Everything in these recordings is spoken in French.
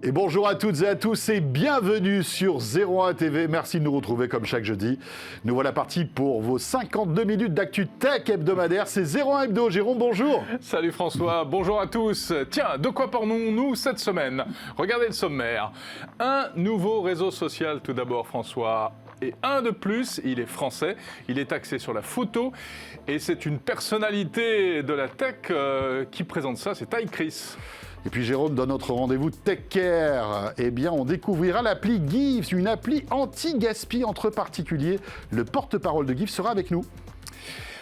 Et bonjour à toutes et à tous et bienvenue sur 01 TV. Merci de nous retrouver comme chaque jeudi. Nous voilà partis pour vos 52 minutes d'actu tech hebdomadaire. C'est 01 Hebdo. Jérôme, bonjour. Salut François, bonjour à tous. Tiens, de quoi parlons-nous cette semaine? Regardez le sommaire. Un nouveau réseau social tout d'abord, François. Et un de plus, il est français, il est axé sur la photo et c'est une personnalité de la tech qui présente ça, c'est Ty Chris. Et puis Jérôme, dans notre rendez-vous Tech Care, eh bien, on découvrira l'appli GIF, une appli anti-gaspi entre particuliers. Le porte-parole de GIF sera avec nous.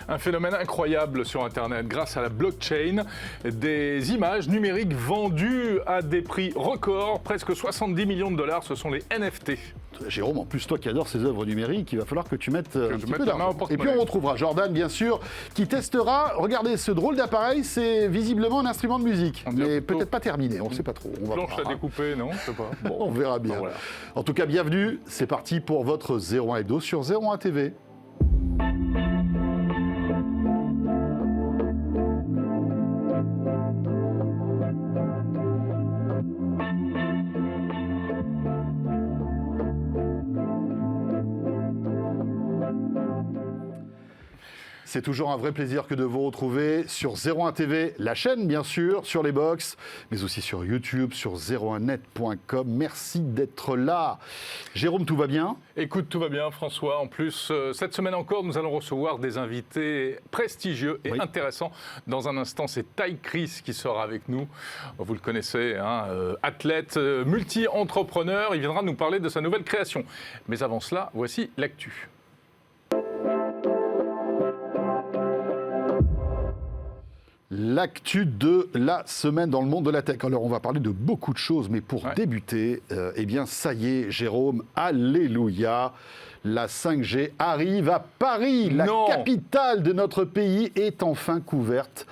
Un phénomène incroyable sur Internet. Grâce à la blockchain, des images numériques vendues à des prix records, presque 70 millions de dollars, ce sont les NFT. Jérôme, en plus, toi qui adores ces œuvres numériques, il va falloir que tu mettes un petit peu d'argent. Et puis on retrouvera Jordan, bien sûr, qui testera. Regardez, ce drôle d'appareil, c'est visiblement un instrument de musique, mais peut-être pas terminé, on ne sait pas trop. On va planche à découper, non? Je sais pas. Bon, on verra bien. Voilà. En tout cas, bienvenue, c'est parti pour votre 01 Hebdo sur 01 TV. C'est toujours un vrai plaisir que de vous retrouver sur 01 TV, la chaîne bien sûr, sur les box, mais aussi sur YouTube, sur 01net.com. Merci d'être là. Jérôme, tout va bien? Écoute, tout va bien François. En plus, cette semaine encore, nous allons recevoir des invités prestigieux et intéressants. Dans un instant, c'est Ty Chris qui sera avec nous. Vous le connaissez, hein, athlète, multi-entrepreneur. Il viendra nous parler de sa nouvelle création. Mais avant cela, voici l'actu. L'actu de la semaine dans le monde de la tech. Alors, on va parler de beaucoup de choses, mais pour débuter, eh bien, ça y est, Jérôme, alléluia, la 5G arrive à Paris. La capitale de notre pays est enfin couverte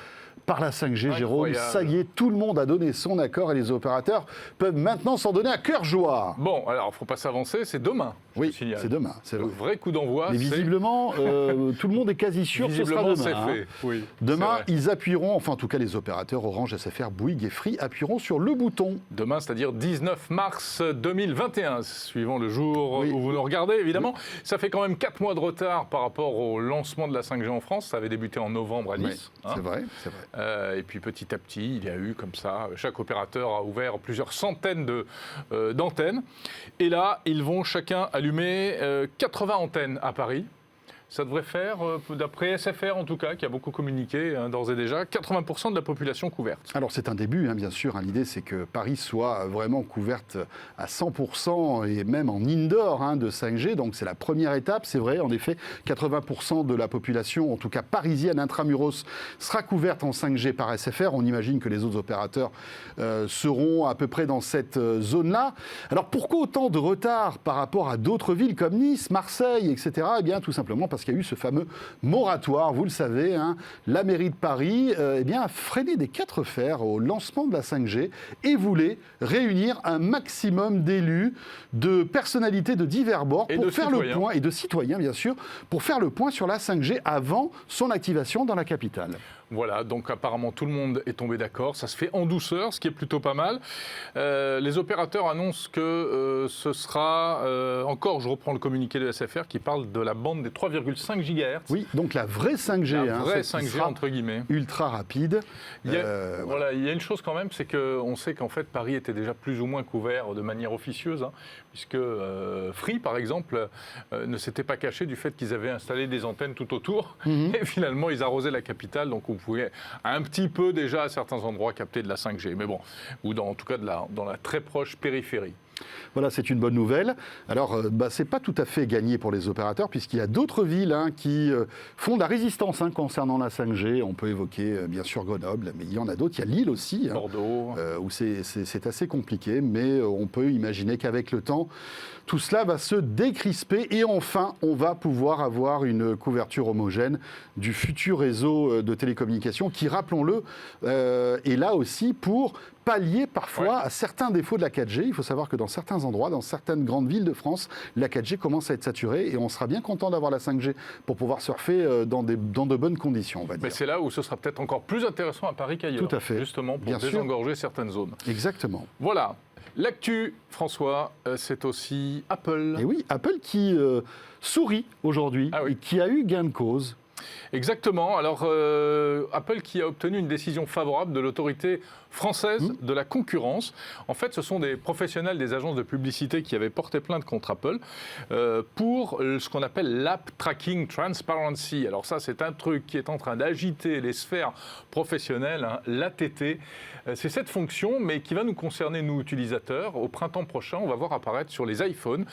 par la 5G, Jérôme. Ça y est, tout le monde a donné son accord et les opérateurs peuvent maintenant s'en donner à cœur joie. Bon, alors, il ne faut pas s'avancer, c'est demain. Oui, c'est demain. C'est le vrai coup d'envoi. Mais visiblement, tout le monde est quasi sûr que ce sera demain. C'est fait. Oui, demain, ils appuieront, enfin en tout cas les opérateurs Orange, SFR, Bouygues et Free appuieront sur le bouton. Demain, c'est-à-dire 19 mars 2021, suivant le jour où vous nous regardez, évidemment. Ça fait quand même 4 mois de retard par rapport au lancement de la 5G en France. Ça avait débuté en novembre à Nice. C'est vrai. Et puis petit à petit, il y a eu comme ça, chaque opérateur a ouvert plusieurs centaines d'antennes. Et là, ils vont chacun allumer 80 antennes à Paris. Ça devrait faire, d'après SFR en tout cas, qui a beaucoup communiqué d'ores et déjà, 80% de la population couverte. Alors c'est un début, bien sûr. L'idée c'est que Paris soit vraiment couverte à 100% et même en indoor de 5G. Donc c'est la première étape, c'est vrai. En effet, 80% de la population, en tout cas parisienne, intramuros, sera couverte en 5G par SFR. On imagine que les autres opérateurs seront à peu près dans cette zone-là. Alors pourquoi autant de retard par rapport à d'autres villes comme Nice, Marseille, etc. Eh bien tout simplement parce qu'il y a eu ce fameux moratoire, vous le savez, la mairie de Paris a freiné des 4 fers au lancement de la 5G et voulait réunir un maximum d'élus, de personnalités de divers bords pour faire le point, et de citoyens bien sûr, pour faire le point sur la 5G avant son activation dans la capitale. Voilà, donc apparemment tout le monde est tombé d'accord, ça se fait en douceur, ce qui est plutôt pas mal. Les opérateurs annoncent que ce sera, encore je reprends le communiqué de SFR qui parle de la bande des 3,5 GHz. Oui, donc la vraie 5G. La vraie 5G entre guillemets. Ultra rapide. Il y a une chose quand même, c'est qu'on sait qu'en fait Paris était déjà plus ou moins couvert de manière officieuse, puisque Free par exemple ne s'était pas caché du fait qu'ils avaient installé des antennes tout autour, et finalement ils arrosaient la capitale, donc vous pouvez un petit peu déjà à certains endroits capter de la 5G, mais bon, ou en tout cas dans la très proche périphérie. Voilà, c'est une bonne nouvelle. Alors, c'est pas tout à fait gagné pour les opérateurs, puisqu'il y a d'autres villes qui font de la résistance concernant la 5G. On peut évoquer, bien sûr, Grenoble, mais il y en a d'autres. Il y a Lille aussi, Bordeaux, où c'est assez compliqué, mais on peut imaginer qu'avec le temps, tout cela va se décrisper et enfin, on va pouvoir avoir une couverture homogène du futur réseau de télécommunications qui, rappelons-le, est là aussi pour pallier parfois à certains défauts de la 4G. Il faut savoir que dans certains endroits, dans certaines grandes villes de France, la 4G commence à être saturée et on sera bien content d'avoir la 5G pour pouvoir surfer dans de bonnes conditions, on va dire. Mais c'est là où ce sera peut-être encore plus intéressant à Paris qu'ailleurs. Tout à fait. Justement, pour désengorger certaines zones. Exactement. Voilà. L'actu, François, c'est aussi Apple. Et oui, Apple qui sourit aujourd'hui et qui a eu gain de cause. Exactement. Alors, Apple qui a obtenu une décision favorable de l'autorité française de la concurrence. En fait, ce sont des professionnels des agences de publicité qui avaient porté plainte contre Apple pour ce qu'on appelle l'App Tracking Transparency. Alors ça, c'est un truc qui est en train d'agiter les sphères professionnelles, hein, l'ATT. C'est cette fonction, mais qui va nous concerner, nous, utilisateurs. Au printemps prochain, on va voir apparaître sur les iPhones,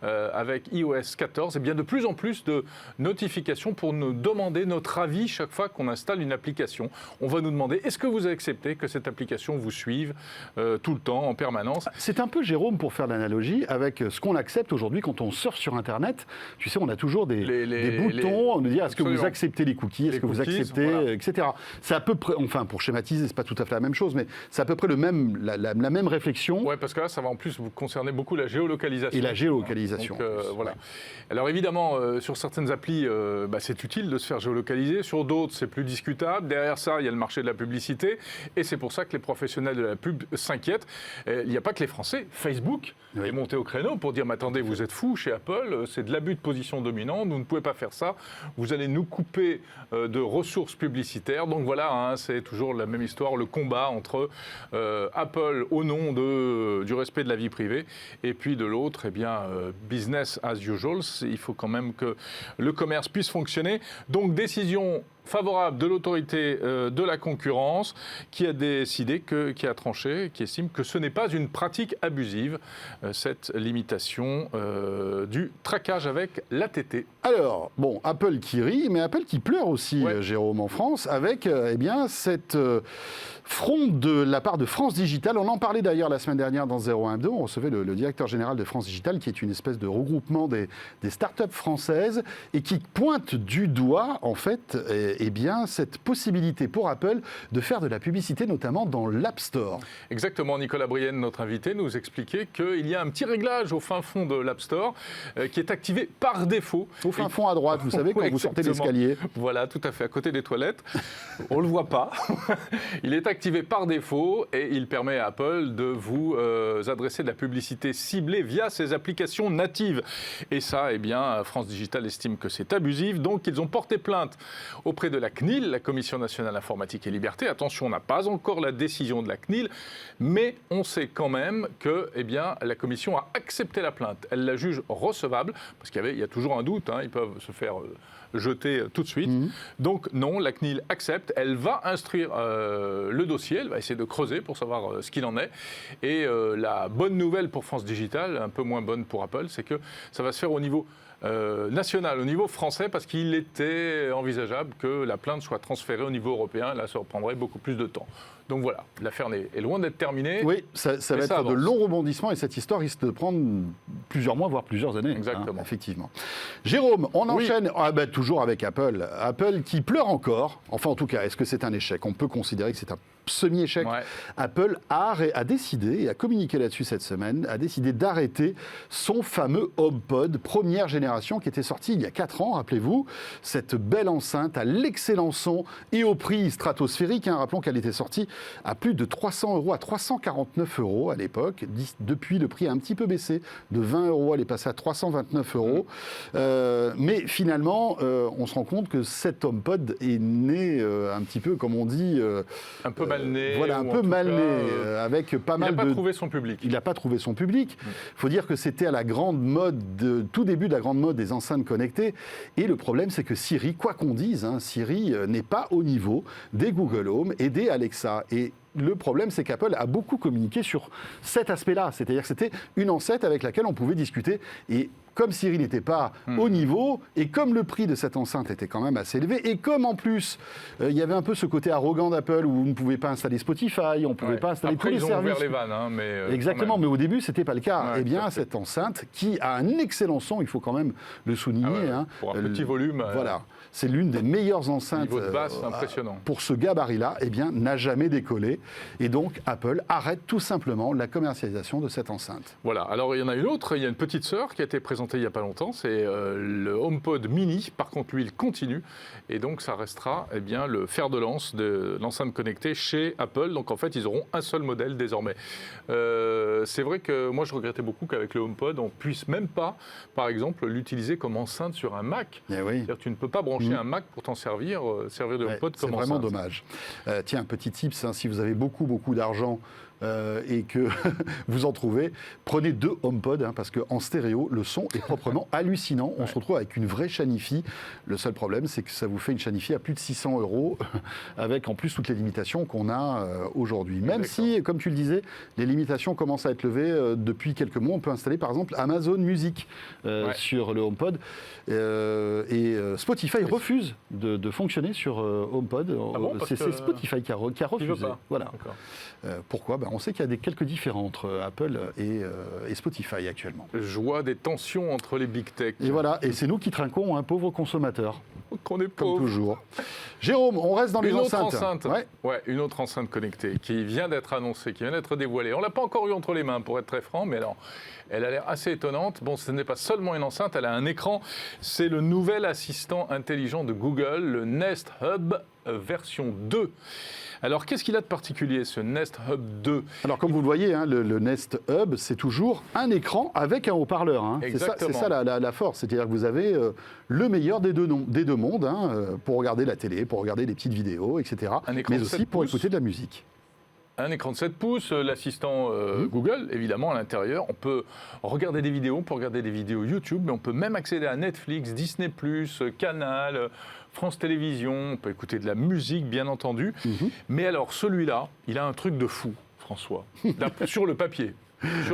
avec iOS 14, et bien de plus en plus de notifications pour nous demander notre avis chaque fois qu'on installe une application. On va nous demander, est-ce que vous acceptez que cette application vous suive tout le temps, en permanence? C'est un peu, Jérôme, pour faire l'analogie, avec ce qu'on accepte aujourd'hui quand on surfe sur Internet. Tu sais, on a toujours des boutons, on nous dit, est-ce que vous acceptez les cookies, est-ce que vous acceptez, etc. C'est à peu près, enfin, pour schématiser, c'est pas tout à fait la même chose, mais c'est à peu près la même réflexion. Oui, parce que là, ça va en plus vous concerner beaucoup la géolocalisation. Et la géolocalisation. Donc, voilà. Alors évidemment, sur certaines applis, c'est utile de se faire géolocaliser. Sur d'autres, c'est plus discutable. Derrière ça, il y a le marché de la publicité. Et c'est pour ça que les professionnels de la pub s'inquiètent. Il n'y a pas que les Français. Facebook est monté au créneau pour dire, mais attendez, vous êtes fous chez Apple, c'est de l'abus de position dominante, vous ne pouvez pas faire ça. Vous allez nous couper de ressources publicitaires. Donc voilà, hein, c'est toujours la même histoire, le combat entre Apple au nom du respect de la vie privée et puis de l'autre, eh bien, business as usual. Il faut quand même que le commerce puisse fonctionner. Donc décision favorable de l'autorité de la concurrence qui a décidé, qui a tranché, qui estime que ce n'est pas une pratique abusive, cette limitation du traquage avec l'ATT. Alors, bon, Apple qui rit, mais Apple qui pleure aussi, Jérôme, en France, avec cette fronde de la part de France Digital. On en parlait d'ailleurs la semaine dernière dans 01.2. On recevait le directeur général de France Digital, qui est une espèce de regroupement des startups françaises, et qui pointe du doigt, en fait, cette possibilité pour Apple de faire de la publicité, notamment dans l'App Store. Exactement. Nicolas Brienne, notre invité, nous expliquait qu'il y a un petit réglage au fin fond de l'App Store qui est activé par défaut. Au fin fond à droite, vous savez, quand vous sortez l'escalier. Voilà, tout à fait, à côté des toilettes. On ne le voit pas. Il est activé par défaut et il permet à Apple de vous adresser de la publicité ciblée via ses applications natives. Et ça, eh bien, France Digital estime que c'est abusif. Donc, ils ont porté plainte auprès de la CNIL, la Commission nationale informatique et liberté. Attention, on n'a pas encore la décision de la CNIL, mais on sait quand même que la Commission a accepté la plainte. Elle la juge recevable, parce qu'il y a toujours un doute, hein, ils peuvent se faire jeter tout de suite. Donc non, la CNIL accepte, elle va instruire le dossier, elle va essayer de creuser pour savoir ce qu'il en est. Et la bonne nouvelle pour France Digital, un peu moins bonne pour Apple, c'est que ça va se faire au niveau national, au niveau français, parce qu'il était envisageable que la plainte soit transférée au niveau européen. Là, ça reprendrait beaucoup plus de temps. Donc voilà, l'affaire est loin d'être terminée. Oui, ça va être de longs rebondissements et cette histoire risque de prendre plusieurs mois, voire plusieurs années. Exactement. Hein, effectivement. Jérôme, on enchaîne toujours avec Apple. Apple qui pleure encore. Enfin, en tout cas, est-ce que c'est un échec? On peut considérer que c'est un semi-échec. Apple a décidé, et a communiqué là-dessus cette semaine, a décidé d'arrêter son fameux HomePod première génération qui était sorti il y a 4 ans, rappelez-vous. Cette belle enceinte à l'excellent son et au prix stratosphérique. Rappelons qu'elle était sortie à plus de 300 €, à 349 € à l'époque. Depuis, le prix a un petit peu baissé. De 20 €, elle est passée à 329 €. Mais finalement, on se rend compte que cet HomePod est né un petit peu, comme on dit... un peu mal né. Voilà, un peu mal né, avec pas mal de... Il n'a pas trouvé son public. Il n'a pas trouvé son public. Il faut dire que c'était à la grande mode, tout début de la grande mode des enceintes connectées. Et le problème, c'est que Siri, quoi qu'on dise, Siri n'est pas au niveau des Google Home et des Alexa. Et le problème, c'est qu'Apple a beaucoup communiqué sur cet aspect-là. C'est-à-dire que c'était une enceinte avec laquelle on pouvait discuter. Et comme Siri n'était pas au niveau, et comme le prix de cette enceinte était quand même assez élevé, et comme en plus, il y avait un peu ce côté arrogant d'Apple où vous ne pouvez pas installer Spotify, on ne pouvait pas installer tous les services. Après, ils ont ouvert les vannes. Mais exactement, mais au début, ce n'était pas le cas. Eh bien, cette enceinte, qui a un excellent son, il faut quand même le souligner. Pour un petit volume. Voilà. C'est l'une des meilleures enceintes niveau de basse, impressionnant. Pour ce gabarit-là, n'a jamais décollé. Et donc, Apple arrête tout simplement la commercialisation de cette enceinte. Voilà, alors il y en a une autre, il y a une petite sœur qui a été présentée il n'y a pas longtemps, c'est le HomePod Mini. Par contre, lui, il continue. Et donc, ça restera le fer de lance de l'enceinte connectée chez Apple. Donc, en fait, ils auront un seul modèle désormais. C'est vrai que moi, je regrettais beaucoup qu'avec le HomePod, on ne puisse même pas, par exemple, l'utiliser comme enceinte sur un Mac. Oui. C'est-à-dire que tu ne peux pas brancher un Mac pour t'en servir de HomePod comme enceinte. C'est vraiment dommage. Tiens, un petit tips, si vous avez beaucoup d'argent et que vous en trouvez, prenez 2 HomePod, parce qu'en stéréo, le son est proprement hallucinant. On se retrouve avec une vraie Shanifi. Le seul problème, c'est que ça vous fait une Shanifi à plus de 600 €, avec en plus toutes les limitations qu'on a aujourd'hui. Même si, comme tu le disais, les limitations commencent à être levées depuis quelques mois. On peut installer par exemple Amazon Music sur le HomePod. Et Spotify refuse de fonctionner sur HomePod. C'est Spotify qui a refusé. Voilà. Pourquoi ? On sait qu'il y a quelques différends entre Apple et Spotify actuellement. Je vois des tensions entre les big tech. Et voilà, et c'est nous qui trinquons un pauvre consommateur. Qu'on est pauvre. Comme toujours. Jérôme, on reste dans les enceintes. Une autre enceinte connectée qui vient d'être annoncée, qui vient d'être dévoilée. On ne l'a pas encore eu entre les mains, pour être très franc, mais alors, elle a l'air assez étonnante. Bon, ce n'est pas seulement une enceinte, elle a un écran. C'est le nouvel assistant intelligent de Google, le Nest Hub version 2. Alors, qu'est-ce qu'il a de particulier, ce Nest Hub 2 ? Alors, comme vous le voyez, le Nest Hub, c'est toujours un écran avec un haut-parleur. C'est ça la force. C'est-à-dire que vous avez le meilleur des deux mondes, pour regarder la télé, pour regarder des petites vidéos, etc. Mais aussi pour écouter de la musique. Un écran de 7 pouces, l'assistant Google, évidemment, à l'intérieur. On peut regarder des vidéos, on peut regarder des vidéos YouTube, mais on peut même accéder à Netflix, Disney+, Canal, France Télévisions, on peut écouter de la musique, bien entendu. Mais alors, celui-là, il a un truc de fou, François, sur le papier.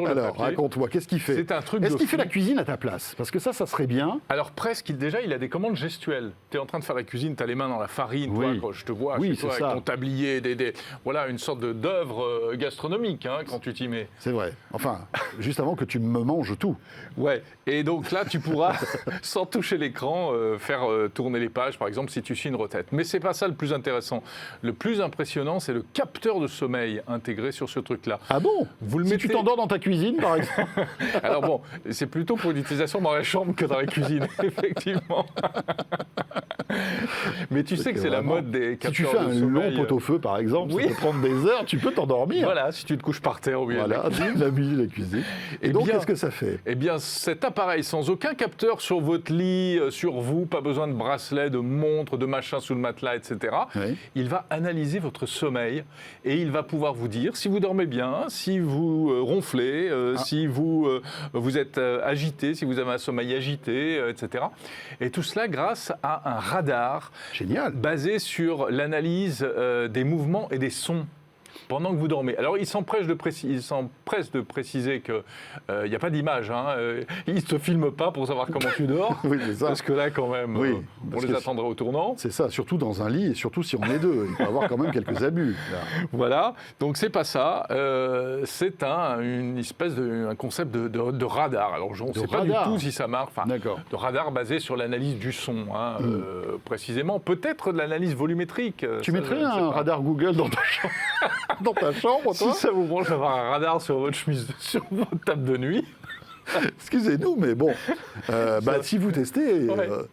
Alors, raconte-moi, qu'est-ce qu'il fait ? C'est un truc Est-ce qu'il fait la cuisine à ta place ? Parce que ça serait bien. Alors presque, déjà, il a des commandes gestuelles. Tu es en train de faire la cuisine, tu as les mains dans la farine, toi, quand je te vois chez toi, avec ton tablier, voilà, une sorte d'œuvre gastronomique quand tu t'y mets. C'est vrai. Enfin, juste avant que tu me manges tout. Ouais, et donc là, tu pourras, sans toucher l'écran, faire tourner les pages, par exemple, si tu suis une retraite. Mais c'est pas ça le plus intéressant. Le plus impressionnant, c'est le capteur de sommeil intégré sur ce truc-là. Ah bon ? Vous le mettez... tu t'endors dans ta cuisine, par exemple. Alors bon, c'est plutôt pour l'utilisation dans la chambre que dans la cuisine, effectivement. Mais tu sais que c'est la mode des capteurs de sommeil. Si tu fais un long pot-au-feu, par exemple, ça peut prendre des heures, tu peux t'endormir. Voilà, si tu te couches par terre au milieu de la cuisine. La cuisine. Et donc, qu'est-ce que ça fait ? Eh bien, cet appareil, sans aucun capteur sur votre lit, sur vous, pas besoin de bracelet, de montre, de machin sous le matelas, etc. Il va analyser votre sommeil et il va pouvoir vous dire si vous dormez bien, si vous ronflez, si vous êtes agité, si vous avez un sommeil agité, etc. Et tout cela grâce à un radar basé sur l'analyse des mouvements et des sons pendant que vous dormez. Alors, il s'empresse de préciser qu'il n'y a pas d'image. Il ne te filme pas pour savoir comment tu dors. Oui, c'est ça. Parce que là, quand même, on les attendra au tournant. C'est ça, surtout dans un lit, et surtout si on est deux. Il peut y avoir quand même quelques abus. Là. Voilà, donc c'est pas ça. C'est un concept de radar. Alors, on ne sait pas du tout si ça marche. Enfin, de radar basé sur l'analyse du son, précisément. Peut-être de l'analyse volumétrique. Tu mettrais un radar Google dans ta chambre dans ta chambre, toi ? Si ça vous branche d'avoir un radar sur votre chemise, sur votre table de nuit. Excusez-nous, mais bon, si vous testez,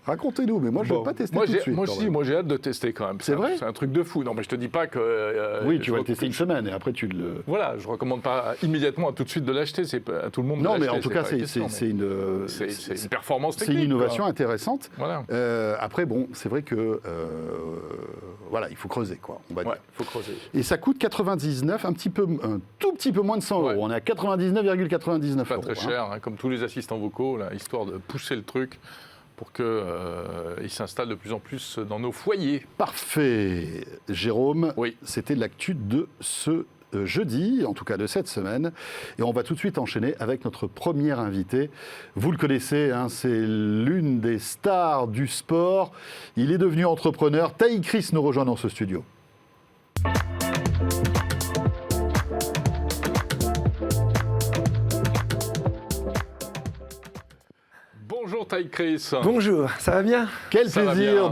racontez-nous. Mais moi, je ne veux pas tester tout de suite. Moi, j'ai hâte de tester quand même. C'est vrai ? C'est un truc de fou. Non, mais je te dis pas que... oui, tu vas le tester une semaine et après tu le... Voilà, je recommande pas immédiatement tout de suite de l'acheter. C'est à tout le monde de l'acheter. Non, mais en tout cas, c'est une performance technique. C'est une innovation intéressante. Voilà. Après, bon, c'est vrai que... il faut creuser, quoi. On va dire. Il faut creuser. Et ça coûte 99, un tout petit peu moins de 100 €. On est à 99,99 €. Pas très cher, comme tous les assistants vocaux, là, histoire de pousser le truc pour qu'il s'installe de plus en plus dans nos foyers. Parfait. Jérôme, c'était l'actu de ce jeudi, en tout cas de cette semaine. Et on va tout de suite enchaîner avec notre premier invité. Vous le connaissez, c'est l'une des stars du sport. Il est devenu entrepreneur. Taï Chris nous rejoint dans ce studio. Bonjour Taï Chris. Bonjour, ça va bien ? Quel plaisir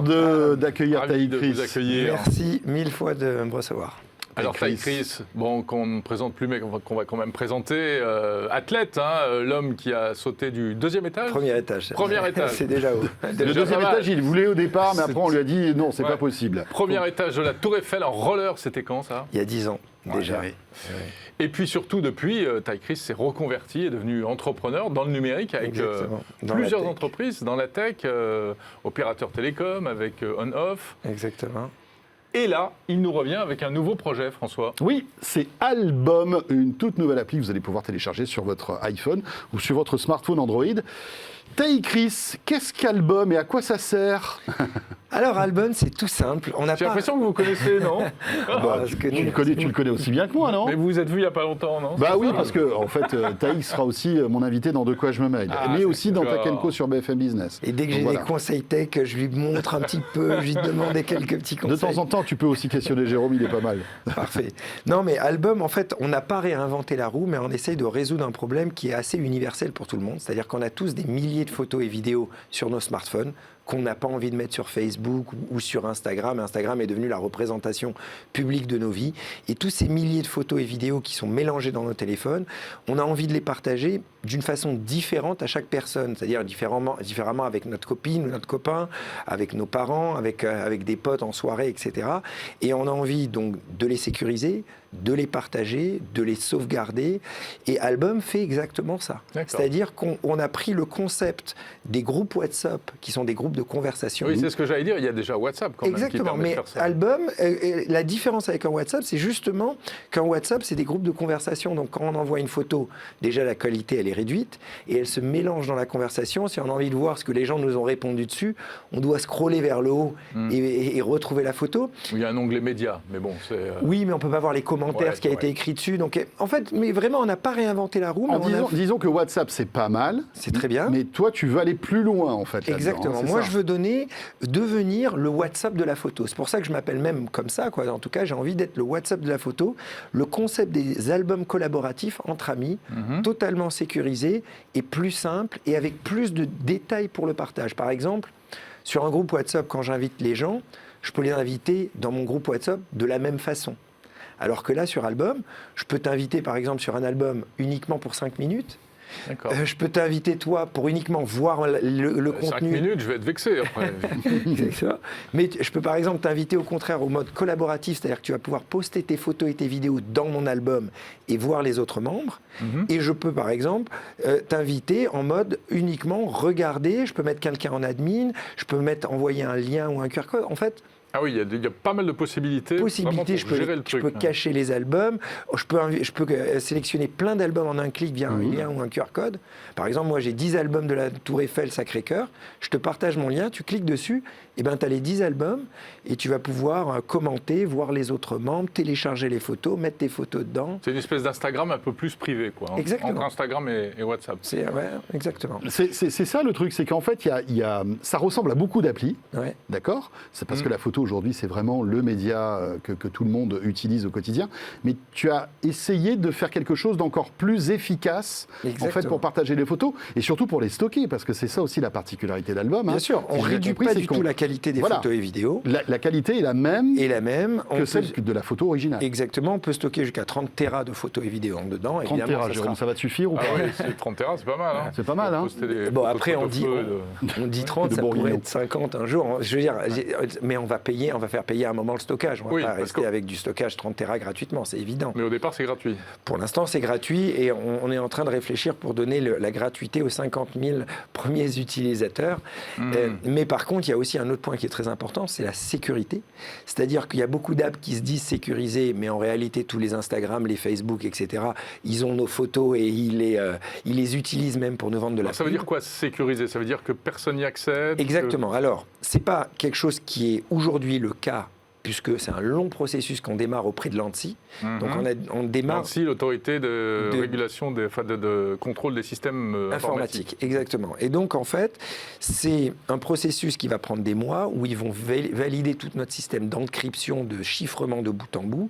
d'accueillir Taï Chris. Vous accueillir. Merci 1000 fois de me recevoir. Alors Ty Chris, bon, qu'on ne présente plus, mais qu'on va quand même présenter, athlète, hein, l'homme qui a sauté du 2e étage. Premier étage. C'est déjà haut. Le 2e étage, il voulait au départ, mais après on lui a dit non, c'est Ouais. pas possible. Premier étage de la Tour Eiffel en roller, c'était quand ça? Il y a 10 ans déjà. Ouais. Et puis surtout, depuis, Ty Chris s'est reconverti, est devenu entrepreneur dans le numérique avec Exactement. Dans plusieurs la tech. entreprises dans la tech, opérateur télécom, avec On-Off. Exactement. Et là, il nous revient avec un nouveau projet, François. Oui, c'est Album, une toute nouvelle appli que vous allez pouvoir télécharger sur votre iPhone ou sur votre smartphone Android. Ty Chris, qu'est-ce qu'Album et à quoi ça sert? Alors, Album, c'est tout simple. On n'a J'ai pas... l'impression que vous connaissez, non? Parce que nous- Tu le connais aussi bien que moi, non? Mais vous vous êtes vu il n'y a pas longtemps, non? Bah oui, parce que en fait, Ty sera aussi mon invité dans De quoi je me mêle, Ah, mais c'est aussi dans d'accord. Tech & Co sur BFM Business. Et dès que Donc j'ai voilà. des conseils tech, je lui montre un petit peu, je lui demande quelques petits De conseils. temps en temps, tu peux aussi questionner Jérôme, il est pas mal. Parfait. Non, mais Album, en fait, on n'a pas réinventé la roue, mais on essaye de résoudre un problème qui est assez universel pour tout le monde. C'est-à-dire qu'on a tous des milliers de photos et vidéos sur nos smartphones qu'on n'a pas envie de mettre sur Facebook ou sur Instagram. Instagram est devenu la représentation publique de nos vies. Et tous ces milliers de photos et vidéos qui sont mélangées dans nos téléphones, on a envie de les partager d'une façon différente à chaque personne, c'est-à-dire différemment avec notre copine ou notre copain, avec nos parents, avec des potes en soirée, etc. Et on a envie donc de les sécuriser, de les partager, de les sauvegarder. Et Album fait exactement ça. D'accord. C'est-à-dire qu'on a pris le concept des groupes WhatsApp, qui sont des groupes de conversation. Oui, c'est ce que j'allais dire. Il y a déjà WhatsApp quand même qui Exactement, permet de mais faire ça. Album, la différence avec un WhatsApp, c'est justement qu'un WhatsApp, c'est des groupes de conversation. Donc quand on envoie une photo, déjà la qualité, elle est réduite, et elle se mélange dans la conversation. Si on a envie de voir ce que les gens nous ont répondu dessus, on doit scroller vers le haut et retrouver la photo. Il y a un onglet média, mais bon, c'est... Oui, mais on peut pas voir les commentaires, Ouais, ce qui a été écrit dessus. Donc en fait, mais vraiment, on n'a pas réinventé la roue. Mais Disons que WhatsApp, c'est pas mal. C'est très bien. Mais toi, tu veux aller plus loin, en fait. là-dedans, Exactement. hein, c'est Moi, ça. je veux devenir le WhatsApp de la photo. C'est pour ça que je m'appelle même comme ça, quoi. En tout cas, j'ai envie d'être le WhatsApp de la photo. Le concept des albums collaboratifs entre amis, totalement sécurisé et plus simple et avec plus de détails pour le partage. Par exemple, sur un groupe WhatsApp, quand j'invite les gens, je peux les inviter dans mon groupe WhatsApp de la même façon. Alors que là, sur Album, je peux t'inviter, par exemple, sur un album uniquement pour 5 minutes. D'accord. Je peux t'inviter, toi, pour uniquement voir le 5 contenu. minutes, je vais être vexé après. C'est ça. Mais je peux par exemple t'inviter au contraire au mode collaboratif, c'est-à-dire que tu vas pouvoir poster tes photos et tes vidéos dans mon album et voir les autres membres. Et je peux par exemple t'inviter en mode uniquement regarder, je peux mettre quelqu'un en admin, je peux envoyer un lien ou un QR code. En fait, Ah oui, il y a pas mal de possibilités. vraiment pour je peux, gérer le je truc. peux cacher les albums, je peux sélectionner plein d'albums en un clic via un lien ou un QR code. Par exemple, moi j'ai 10 albums de la Tour Eiffel Sacré-Cœur, je te partage mon lien, tu cliques dessus, et ben tu as les 10 albums et tu vas pouvoir commenter, voir les autres membres, télécharger les photos, mettre tes photos dedans. C'est une espèce d'Instagram un peu plus privé, quoi. Exactement. Entre Instagram et WhatsApp. Ouais, exactement. C'est ça le truc, c'est qu'en fait, ça ressemble à beaucoup d'applis, Ouais. d'accord? C'est parce que la photo aujourd'hui, c'est vraiment le média que tout le monde utilise au quotidien. Mais tu as essayé de faire quelque chose d'encore plus efficace, en fait, Exactement. pour partager les photos et surtout pour les stocker, parce que c'est ça aussi la particularité d'Album. Bien sûr, on ne réduit pas du tout la qualité des Voilà. photos et vidéos. La qualité est la même Et la même, que celle de la photo originale. Exactement, on peut stocker jusqu'à 30 téras de photos et vidéos en dedans. 30 Évidemment, téras, ça Jérôme, sera- ça va te suffire ou Ah pas? oui, c'est 30 terras, c'est pas mal. Hein. C'est pas mal, hein. Poster des Bon, photos après, de on dit, feu, on dit 30, de ça pourrait bourguignon. être 50 un jour. Je veux dire, mais on va faire payer à un moment le stockage. On ne va Oui, pas parce rester que- avec du stockage 30 Tera gratuitement, c'est évident. Mais au départ, c'est gratuit. Pour l'instant, c'est gratuit et on est en train de réfléchir pour donner la gratuité aux 50 000 premiers utilisateurs. Mais par contre, il y a aussi un autre point qui est très important, c'est la sécurité. C'est-à-dire qu'il y a beaucoup d'apps qui se disent sécurisées, mais en réalité, tous les Instagram, les Facebook, etc., ils ont nos photos et ils les utilisent même pour nous vendre de la Alors, ça veut pub. dire quoi, sécuriser? Ça veut dire que personne n'y accède? Exactement. Alors, c'est pas quelque chose qui est aujourd'hui le cas, puisque c'est un long processus qu'on démarre auprès de l'ANSSI. Donc on démarre L'ANSSI, l'autorité de de- régulation, de contrôle des systèmes informatiques. informatique, exactement. Et donc, en fait, c'est un processus qui va prendre des mois où ils vont valider tout notre système d'encryption, de chiffrement de bout en bout,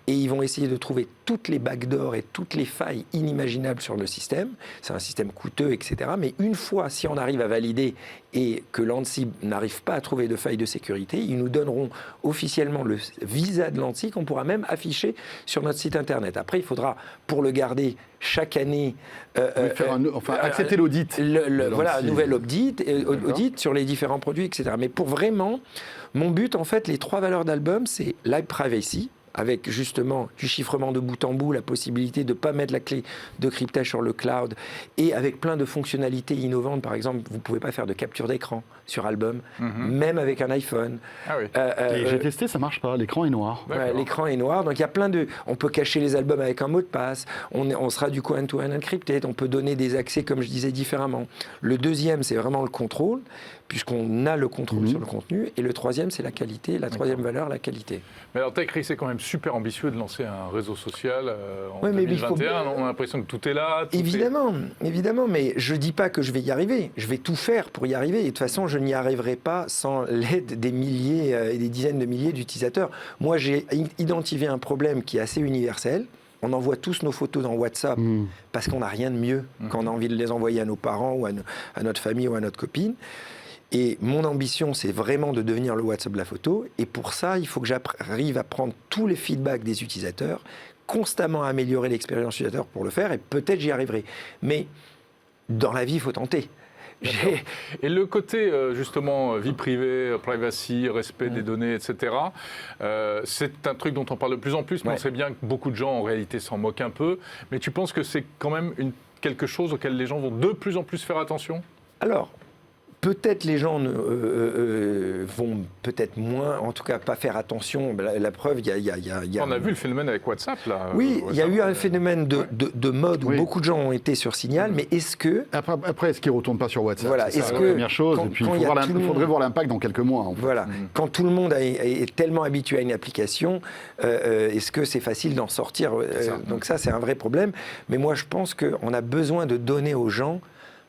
et ils vont essayer de trouver toutes les backdoors et toutes les failles inimaginables sur le système. C'est un système coûteux, etc. Mais une fois, si on arrive à valider et que l'ANSSI n'arrive pas à trouver de failles de sécurité, ils nous donneront officiellement officiellement le visa de l'anti qu'on pourra même afficher sur notre site internet. Après, il faudra, pour le garder chaque année, accepter l'audit. Voilà, un nouvel audit sur les différents produits, etc. Mais pour vraiment, mon but, en fait, les 3 valeurs d'Album, c'est Live Privacy, avec justement du chiffrement de bout en bout, la possibilité de ne pas mettre la clé de cryptage sur le cloud, et avec plein de fonctionnalités innovantes. Par exemple, vous ne pouvez pas faire de capture d'écran sur Album, même avec un iPhone. Ah oui. J'ai testé, ça ne marche pas, l'écran est noir. Ouais, l'écran est noir, donc il y a plein de... On peut cacher les albums avec un mot de passe, on sera du coup end-to-end encrypted, on peut donner des accès, comme je disais, différemment. Le deuxième, c'est vraiment le contrôle, puisqu'on a le contrôle sur le contenu, et le troisième, c'est la qualité, la troisième valeur, la qualité. Mais alors TechRi, c'est quand même super ambitieux de lancer un réseau social en Ouais, mais 2021. On a l'impression que tout est là. Évidemment, mais je ne dis pas que je vais y arriver. Je vais tout faire pour y arriver. Et de toute façon, je n'y arriverai pas sans l'aide des milliers et des dizaines de milliers d'utilisateurs. Moi, j'ai identifié un problème qui est assez universel. On envoie tous nos photos dans WhatsApp parce qu'on n'a rien de mieux quand on a envie de les envoyer à nos parents ou à notre famille ou à notre copine. Et mon ambition, c'est vraiment de devenir le WhatsApp de la photo. Et pour ça, il faut que j'arrive à prendre tous les feedbacks des utilisateurs, constamment améliorer l'expérience utilisateur pour le faire, et peut-être j'y arriverai. Mais dans la vie, il faut tenter. Et le côté, justement, vie privée, privacy, respect des données, etc., c'est un truc dont on parle de plus en plus, mais on sait bien que beaucoup de gens, en réalité, s'en moquent un peu. Mais tu penses que c'est quand même quelque chose auquel les gens vont de plus en plus faire attention ? Alors, peut-être les gens vont peut-être moins, en tout cas pas faire attention. La preuve, il y a... On a vu le phénomène avec WhatsApp, là. Oui, il y a eu un phénomène de mode où beaucoup de gens ont été sur Signal, mais est-ce que... Après, est-ce qu'ils ne retournent pas sur WhatsApp ? Voilà, c'est la première chose, et puis il faudrait voir l'impact dans quelques mois. En fait. Voilà, quand tout le monde est tellement habitué à une application, est-ce que c'est facile d'en sortir ? Donc ça, c'est un vrai problème. Mais moi, je pense qu'on a besoin de donner aux gens,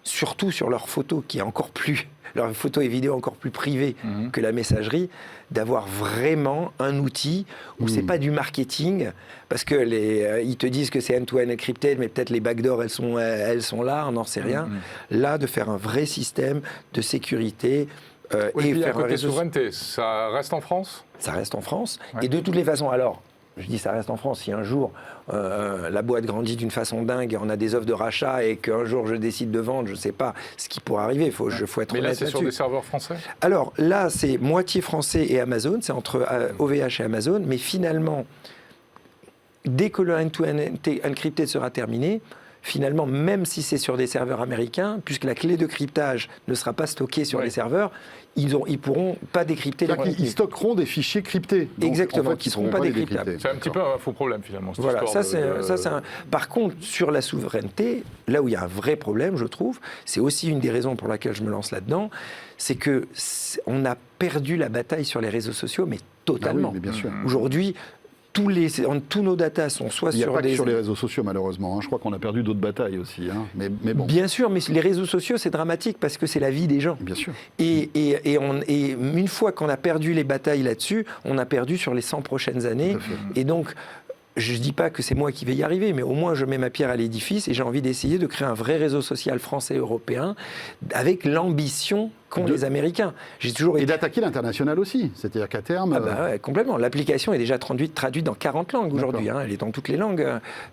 surtout sur leurs photos, qui est encore plus, leurs photos et vidéos encore plus privées que la messagerie, d'avoir vraiment un outil où c'est pas du marketing, parce que ils te disent que c'est end-to-end encrypted, mais peut-être les backdoors elles sont là, on n'en sait rien. Là, de faire un vrai système de sécurité. Et puis, à côté souveraineté, ça reste en France ? Ça reste en France. Ouais. Et de toutes les façons, alors, je dis ça reste en France, si un jour la boîte grandit d'une façon dingue, on a des offres de rachat et qu'un jour je décide de vendre, je ne sais pas ce qui pourrait arriver, il faut être honnête là-dessus. Mais là, c'est sur des serveurs français ? Alors là, c'est moitié français et Amazon, c'est entre OVH et Amazon, mais finalement, dès que le end-to-end encrypted sera terminé, finalement, même si c'est sur des serveurs américains, puisque la clé de cryptage ne sera pas stockée sur les serveurs, ils ne pourront pas décrypter les contenu. Ils stockeront des fichiers cryptés. Donc, exactement, en fait, qui ne seront pas décryptables. C'est un petit peu un faux problème, finalement. Voilà, Par contre, sur la souveraineté, là où il y a un vrai problème, je trouve, c'est aussi une des raisons pour laquelle je me lance là-dedans, c'est qu'on a perdu la bataille sur les réseaux sociaux, mais totalement. Ah oui, mais bien sûr. Aujourd'hui, tous nos datas sont soit sur sur sur les réseaux sociaux, malheureusement. Je crois qu'on a perdu d'autres batailles aussi. Mais bon. Bien sûr, mais les réseaux sociaux, c'est dramatique parce que c'est la vie des gens. Bien sûr. Et une fois qu'on a perdu les batailles là-dessus, on a perdu sur les 100 prochaines années. Et donc, je ne dis pas que c'est moi qui vais y arriver, mais au moins je mets ma pierre à l'édifice et j'ai envie d'essayer de créer un vrai réseau social français et européen avec l'ambition qu'ont les Américains. Et d'attaquer l'international aussi, c'est-à-dire qu'à terme... Ah bah ouais, complètement. L'application est déjà traduite dans 40 langues aujourd'hui. Elle est dans toutes les langues.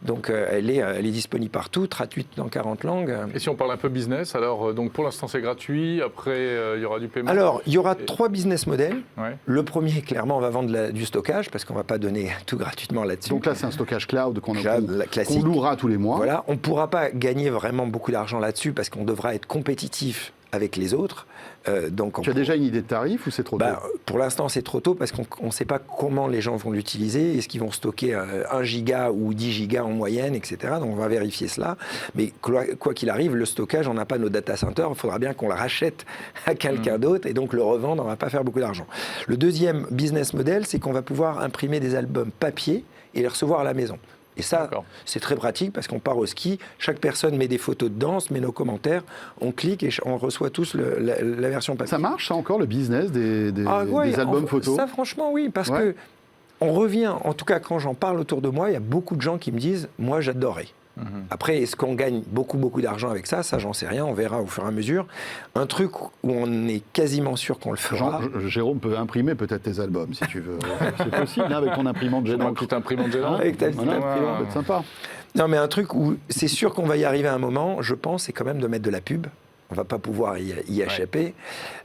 Donc elle est disponible partout, traduite dans 40 langues. Et si on parle un peu business, alors donc pour l'instant c'est gratuit, après il y aura du paiement. Alors il y aura 3 business models. Ouais. Le premier, clairement, on va vendre du stockage parce qu'on ne va pas donner tout gratuitement là-dessus. Donc là c'est un stockage cloud qu'on louera tous les mois. Voilà, on ne pourra pas gagner vraiment beaucoup d'argent là-dessus parce qu'on devra être compétitif avec les autres. Tu as déjà une idée de tarif ou c'est trop tôt ? Pour l'instant, c'est trop tôt parce qu'on ne sait pas comment les gens vont l'utiliser. Est-ce qu'ils vont stocker 1 giga ou 10 gigas en moyenne, etc. Donc, on va vérifier cela. Mais quoi qu'il arrive, le stockage, on n'a pas nos data centers. Il faudra bien qu'on le rachète à quelqu'un d'autre et donc le revendre, on ne va pas faire beaucoup d'argent. Le deuxième business model, c'est qu'on va pouvoir imprimer des albums papier et les recevoir à la maison. Et ça, c'est très pratique parce qu'on part au ski, chaque personne met des photos dedans, met nos commentaires, on clique et on reçoit tous la version papier. Ça marche, ça encore, le business des albums photos ? Ça, franchement, oui, parce que on revient, en tout cas quand j'en parle autour de moi, il y a beaucoup de gens qui me disent « moi, j'adorais ». Après, est-ce qu'on gagne beaucoup d'argent avec ça? Ça, j'en sais rien, on verra au fur et à mesure. Un truc où on est quasiment sûr qu'on le fera... Jérôme peut imprimer peut-être tes albums, si tu veux. C'est possible, avec ton imprimante gênante. Toute imprimante gênante. Avec ta petite imprimante. C'est sympa. Non, mais un truc où c'est sûr qu'on va y arriver à un moment, je pense, c'est quand même de mettre de la pub. On ne va pas pouvoir y échapper.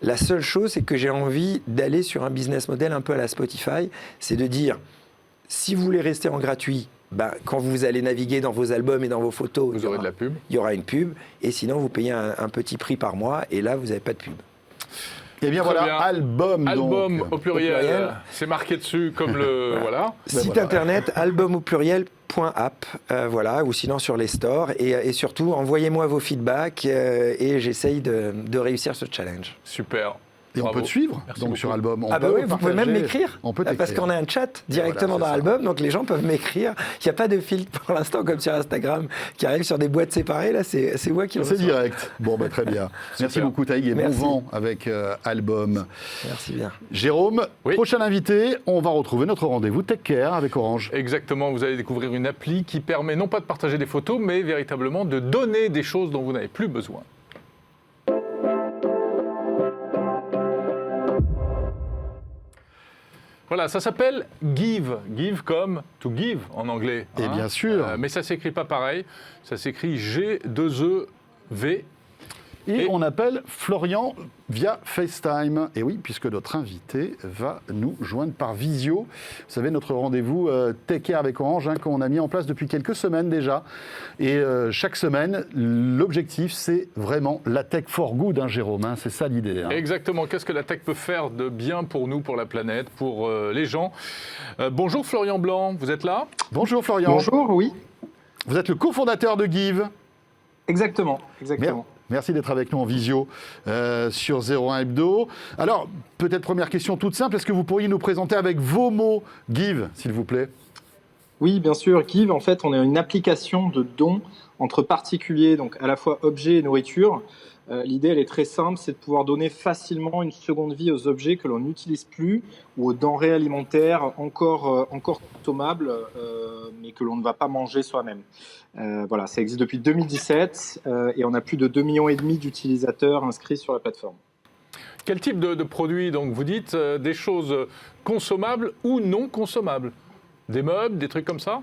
La seule chose, c'est que j'ai envie d'aller sur un business model un peu à la Spotify. C'est de dire, si vous voulez rester en gratuit, quand vous allez naviguer dans vos albums et dans vos photos, vous aurez de la pub. Il y aura une pub. Et sinon, vous payez un petit prix par mois. Et là, vous n'avez pas de pub. Eh bien Très voilà, bien. album au pluriel. C'est marqué dessus comme le... voilà. Site internet, album au pluriel.app, voilà, ou sinon sur les stores. Et surtout, envoyez-moi vos feedbacks et j'essaye de réussir ce challenge. Super. Et on peut te suivre donc sur Album. Oui, vous pouvez même m'écrire. On peut parce qu'on a un chat directement dans Album, donc les gens peuvent m'écrire. Il n'y a pas de filtre pour l'instant comme sur Instagram qui arrive sur des boîtes séparées. Là, c'est moi qui le reçois. C'est direct. Bon, très bien. Merci beaucoup Taïg et bon vent avec Album. Merci bien. Jérôme, prochain invité, on va retrouver notre rendez-vous Tech Care avec Orange. Exactement, vous allez découvrir une appli qui permet non pas de partager des photos, mais véritablement de donner des choses dont vous n'avez plus besoin. Voilà, ça s'appelle Give. Give comme to give en anglais. Et bien sûr. Mais ça ne s'écrit pas pareil. Ça s'écrit G2EV. Et on appelle Florian via FaceTime. Et oui, puisque notre invité va nous joindre par visio. Vous savez, notre rendez-vous Tech Care avec Orange, qu'on a mis en place depuis quelques semaines déjà. Et chaque semaine, l'objectif, c'est vraiment la tech for good, Jérôme. C'est ça l'idée. Exactement. Qu'est-ce que la tech peut faire de bien pour nous, pour la planète, pour les gens? Bonjour Florian Blanc, vous êtes là? Bonjour Florian. Bonjour, oui. Vous êtes le cofondateur de Give. Exactement. Merci d'être avec nous en visio sur 01 Hebdo. Alors, peut-être première question toute simple, est-ce que vous pourriez nous présenter avec vos mots Give, s'il vous plaît? Oui, bien sûr. Give, en fait, on est une application de dons entre particuliers, donc à la fois objets et nourriture. L'idée, elle est très simple, c'est de pouvoir donner facilement une seconde vie aux objets que l'on n'utilise plus ou aux denrées alimentaires encore consommables, mais que l'on ne va pas manger soi-même. Voilà, ça existe depuis 2017 et on a plus de 2,5 millions d'utilisateurs inscrits sur la plateforme. Quel type de produits, donc vous dites des choses consommables ou non consommables? Des meubles, des trucs comme ça?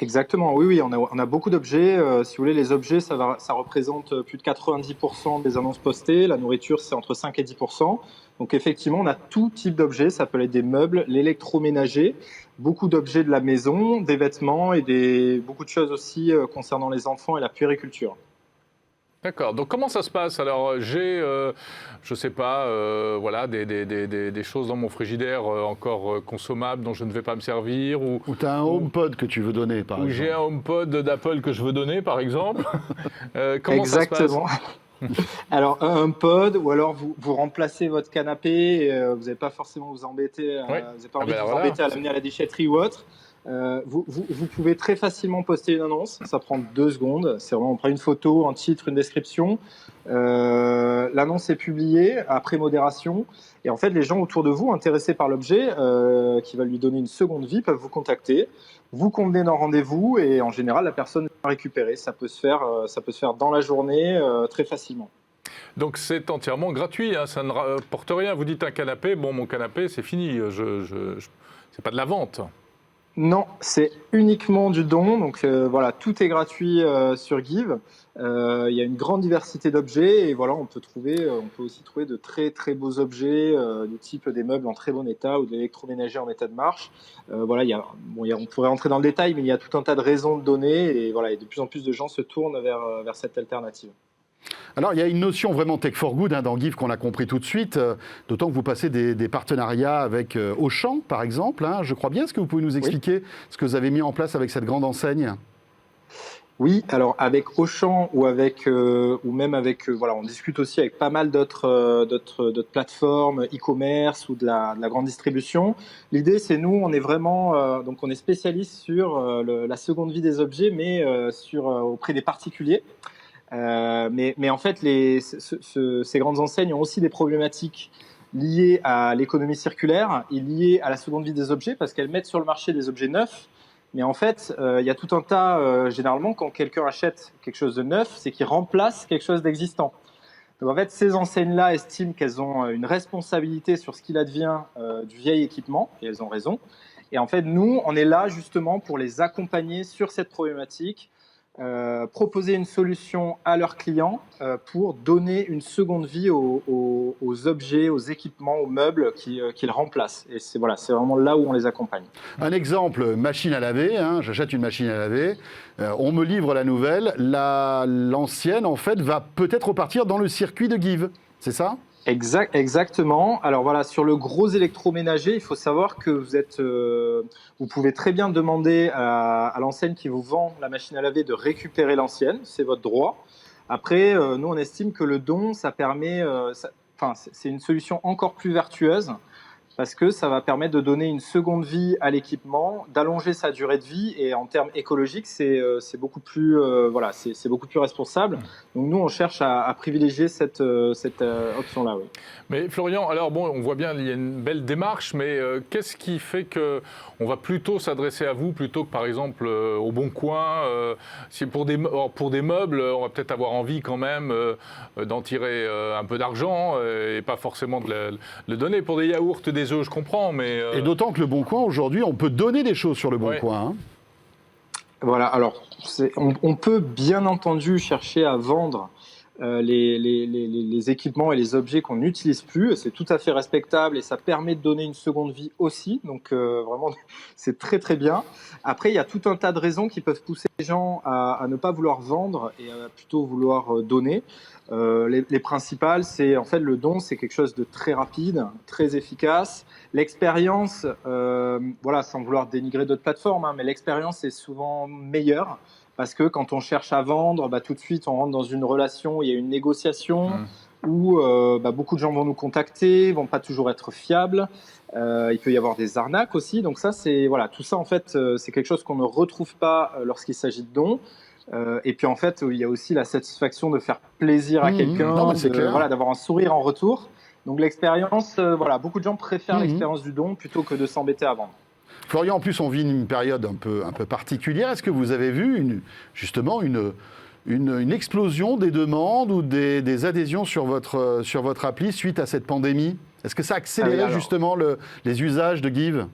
Exactement, oui, on a beaucoup d'objets. Si vous voulez, les objets, ça représente plus de 90% des annonces postées. La nourriture, c'est entre 5 et 10%. Donc effectivement, on a tout type d'objets. Ça peut être des meubles, l'électroménager, beaucoup d'objets de la maison, des vêtements et beaucoup de choses aussi concernant les enfants et la puériculture. D'accord. Donc comment ça se passe? Alors j'ai, je sais pas, voilà, des choses dans mon frigidaire encore consommables dont je ne vais pas me servir, ou tu as un HomePod que tu veux donner, par exemple. Ou j'ai un HomePod d'Apple que je veux donner, par exemple. Comment Exactement. Ça se passe? Alors un HomePod, ou alors vous remplacez votre canapé, et, vous n'avez pas forcément vous embêter, vous n'avez pas envie de vous embêter à l'amener à la déchetterie ou autre. Vous pouvez très facilement poster une annonce, ça prend 2 secondes, c'est vraiment on prend une photo, un titre, une description, l'annonce est publiée après modération et en fait les gens autour de vous intéressés par l'objet qui va lui donner une seconde vie peuvent vous contacter, vous convenez d'un rendez-vous et en général la personne va récupérer, ça peut se faire dans la journée très facilement. Donc c'est entièrement gratuit, ça ne rapporte rien, vous dites un canapé, bon mon canapé c'est fini, c'est pas de la vente. Non, c'est uniquement du don. Donc voilà, tout est gratuit sur Give. Il y a une grande diversité d'objets et voilà, on peut aussi trouver de très très beaux objets du type des meubles en très bon état ou de l'électroménager en état de marche. Voilà, on pourrait rentrer dans le détail, mais il y a tout un tas de raisons de donner et voilà, et de plus en plus de gens se tournent vers cette alternative. Alors, il y a une notion vraiment tech for good dans Give qu'on a compris tout de suite, d'autant que vous passez des partenariats avec Auchan, par exemple. Je crois bien. Est-ce que vous pouvez nous expliquer ce que vous avez mis en place avec cette grande enseigne? Oui, alors avec Auchan ou même avec voilà, on discute aussi avec pas mal d'autres plateformes e-commerce ou de la grande distribution. L'idée, c'est nous, on est vraiment donc on est spécialiste sur la seconde vie des objets, mais auprès des particuliers. Mais en fait, ces grandes enseignes ont aussi des problématiques liées à l'économie circulaire et liées à la seconde vie des objets parce qu'elles mettent sur le marché des objets neufs Mais en fait, il y a tout un tas, généralement, quand quelqu'un achète quelque chose de neuf, c'est qu'il remplace quelque chose d'existant. Donc en fait, ces enseignes-là estiment qu'elles ont une responsabilité sur ce qu'il advient du vieil équipement, et elles ont raison. Et en fait, nous, on est là justement pour les accompagner sur cette problématique, proposer une solution à leurs clients pour donner une seconde vie aux objets, aux équipements, aux meubles qu'ils remplacent. Et c'est vraiment là où on les accompagne. Un exemple, machine à laver, hein, j'achète une machine à laver, on me livre la nouvelle, l'ancienne en fait va peut-être repartir dans le circuit de Give, c'est ça ? Exactement. Alors voilà, sur le gros électroménager, il faut savoir que vous pouvez très bien demander à l'enseigne qui vous vend la machine à laver de récupérer l'ancienne, c'est votre droit. Après, nous on estime que le don, ça permet, c'est une solution encore plus vertueuse parce que ça va permettre de donner une seconde vie à l'équipement, d'allonger sa durée de vie et en termes écologiques, c'est beaucoup plus c'est beaucoup plus responsable. Donc nous on cherche à privilégier cette option-là. Oui. Mais Florian, alors bon, on voit bien il y a une belle démarche, mais qu'est-ce qui fait que on va plutôt s'adresser à vous plutôt que par exemple au Bon Coin si pour des meubles, on va peut-être avoir envie quand même d'en tirer un peu d'argent et pas forcément de le donner. Pour des yaourts, des œufs, je comprends, mais... Et d'autant que le Bon Coin, aujourd'hui, on peut donner des choses sur le Bon Coin. Hein. Voilà, alors, on peut bien entendu chercher à vendre les équipements et les objets qu'on n'utilise plus. C'est tout à fait respectable et ça permet de donner une seconde vie aussi. Donc, vraiment, c'est très, très bien. Après, il y a tout un tas de raisons qui peuvent pousser les gens à ne pas vouloir vendre et à plutôt vouloir donner. Les principales, c'est en fait le don, c'est quelque chose de très rapide, très efficace. L'expérience, sans vouloir dénigrer d'autres plateformes, mais l'expérience est souvent meilleure parce que quand on cherche à vendre, tout de suite on rentre dans une relation, il y a une négociation où beaucoup de gens vont nous contacter, vont pas toujours être fiables. Il peut y avoir des arnaques aussi. Donc ça, tout ça en fait, c'est quelque chose qu'on ne retrouve pas lorsqu'il s'agit de dons. Et puis en fait, il y a aussi la satisfaction de faire plaisir à quelqu'un, d'avoir un sourire en retour. Donc l'expérience, beaucoup de gens préfèrent l'expérience du don plutôt que de s'embêter à vendre. Florian, en plus, on vit une période un peu particulière. Est-ce que vous avez vu une explosion des demandes ou des adhésions sur votre appli suite à cette pandémie ? Est-ce que ça a accéléré justement les usages de Give ?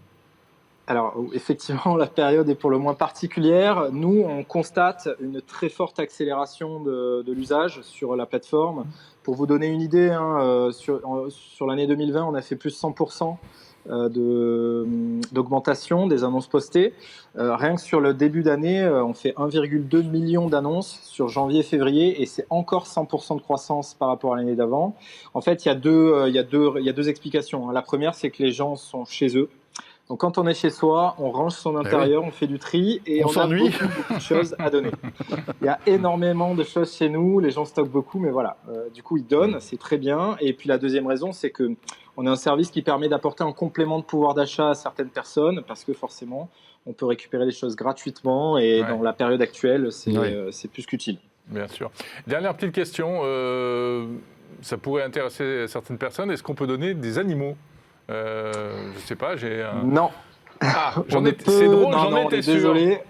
Alors, effectivement, la période est pour le moins particulière. Nous, on constate une très forte accélération de l'usage sur la plateforme. Pour vous donner une idée, sur l'année 2020, on a fait plus de 100% d'augmentation des annonces postées. Rien que sur le début d'année, on fait 1,2 million d'annonces sur janvier-février et c'est encore 100% de croissance par rapport à l'année d'avant. En fait, il y a deux explications. La première, c'est que les gens sont chez eux. Donc quand on est chez soi, on range son intérieur, on fait du tri et on a beaucoup de choses à donner. Il y a énormément de choses chez nous, les gens stockent beaucoup, mais voilà, du coup ils donnent, c'est très bien. Et puis la deuxième raison, c'est qu'on a un service qui permet d'apporter un complément de pouvoir d'achat à certaines personnes parce que forcément, on peut récupérer les choses gratuitement et dans la période actuelle, c'est plus qu'utile. Bien sûr. Dernière petite question, ça pourrait intéresser certaines personnes, est-ce qu'on peut donner des animaux ? Je sais pas, j'ai un... Non. Ah, c'est drôle, j'en étais sûr. Désolé.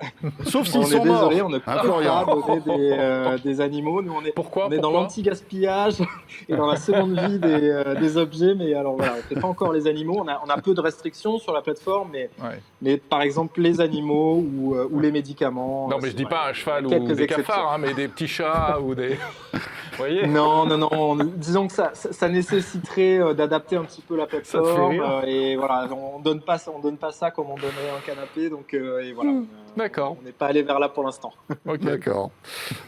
Sauf s'ils sont morts. Désolé, on ne peut pas donner des animaux. Nous, on est dans l'anti-gaspillage et dans la seconde vie des objets. Mais alors voilà, on ne fait pas encore les animaux. On a peu de restrictions sur la plateforme, mais par exemple les animaux ou les médicaments. Non, mais je dis pas un cheval ou des cafards, mais des petits chats ou des... Vous voyez ? Non. Disons que ça nécessiterait d'adapter un petit peu la plateforme. Et voilà, on donne pas ça comme on donnerait un canapé. Donc et voilà. D'accord. On n'est pas allé vers là pour l'instant. Okay. D'accord.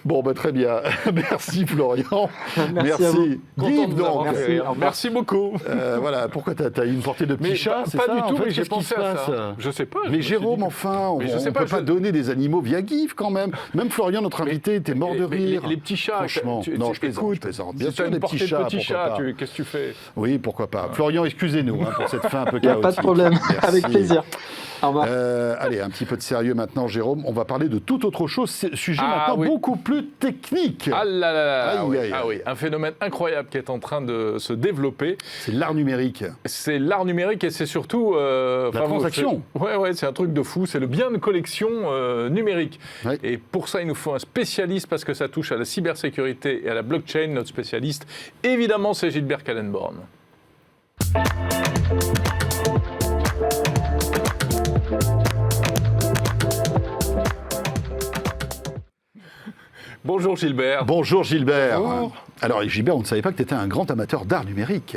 Bon, très bien. Merci Florian. Merci. Guive, donc. Merci beaucoup. Voilà. Pourquoi t'as eu une portée de petits chats, c'est ça ? Pas du tout, en fait, mais j'ai pensé à ça. Je sais pas. Mais Jérôme, enfin, on ne peut pas donner des animaux via Guive quand même. Même Florian, notre invité, était mort de rire. Les petits chats, franchement. Non, je plaisante. Bien sûr, des petits chats. Qu'est-ce que tu fais ? Oui, pourquoi pas. Florian, excusez-nous pour cette fin un peu chaotique. Il n'y a pas de problème. Avec plaisir. Au revoir. Allez, un petit peu de sérieux maintenant, Jérôme. On va parler de toute autre chose. Sujet maintenant beaucoup plus technique. Ah là là là. Aïe, aïe, aïe. Oui, un phénomène incroyable qui est en train de se développer. C'est l'art numérique. C'est l'art numérique et c'est surtout... la transaction. Ouais, c'est un truc de fou. C'est le bien de collection numérique. Ouais. Et pour ça, il nous faut un spécialiste parce que ça touche à la cybersécurité et à la blockchain. Notre spécialiste, évidemment, c'est Gilbert Kallenborn. Bonjour Gilbert. Bonjour Gilbert. Bonjour. Alors Gilbert, on ne savait pas que tu étais un grand amateur d'art numérique.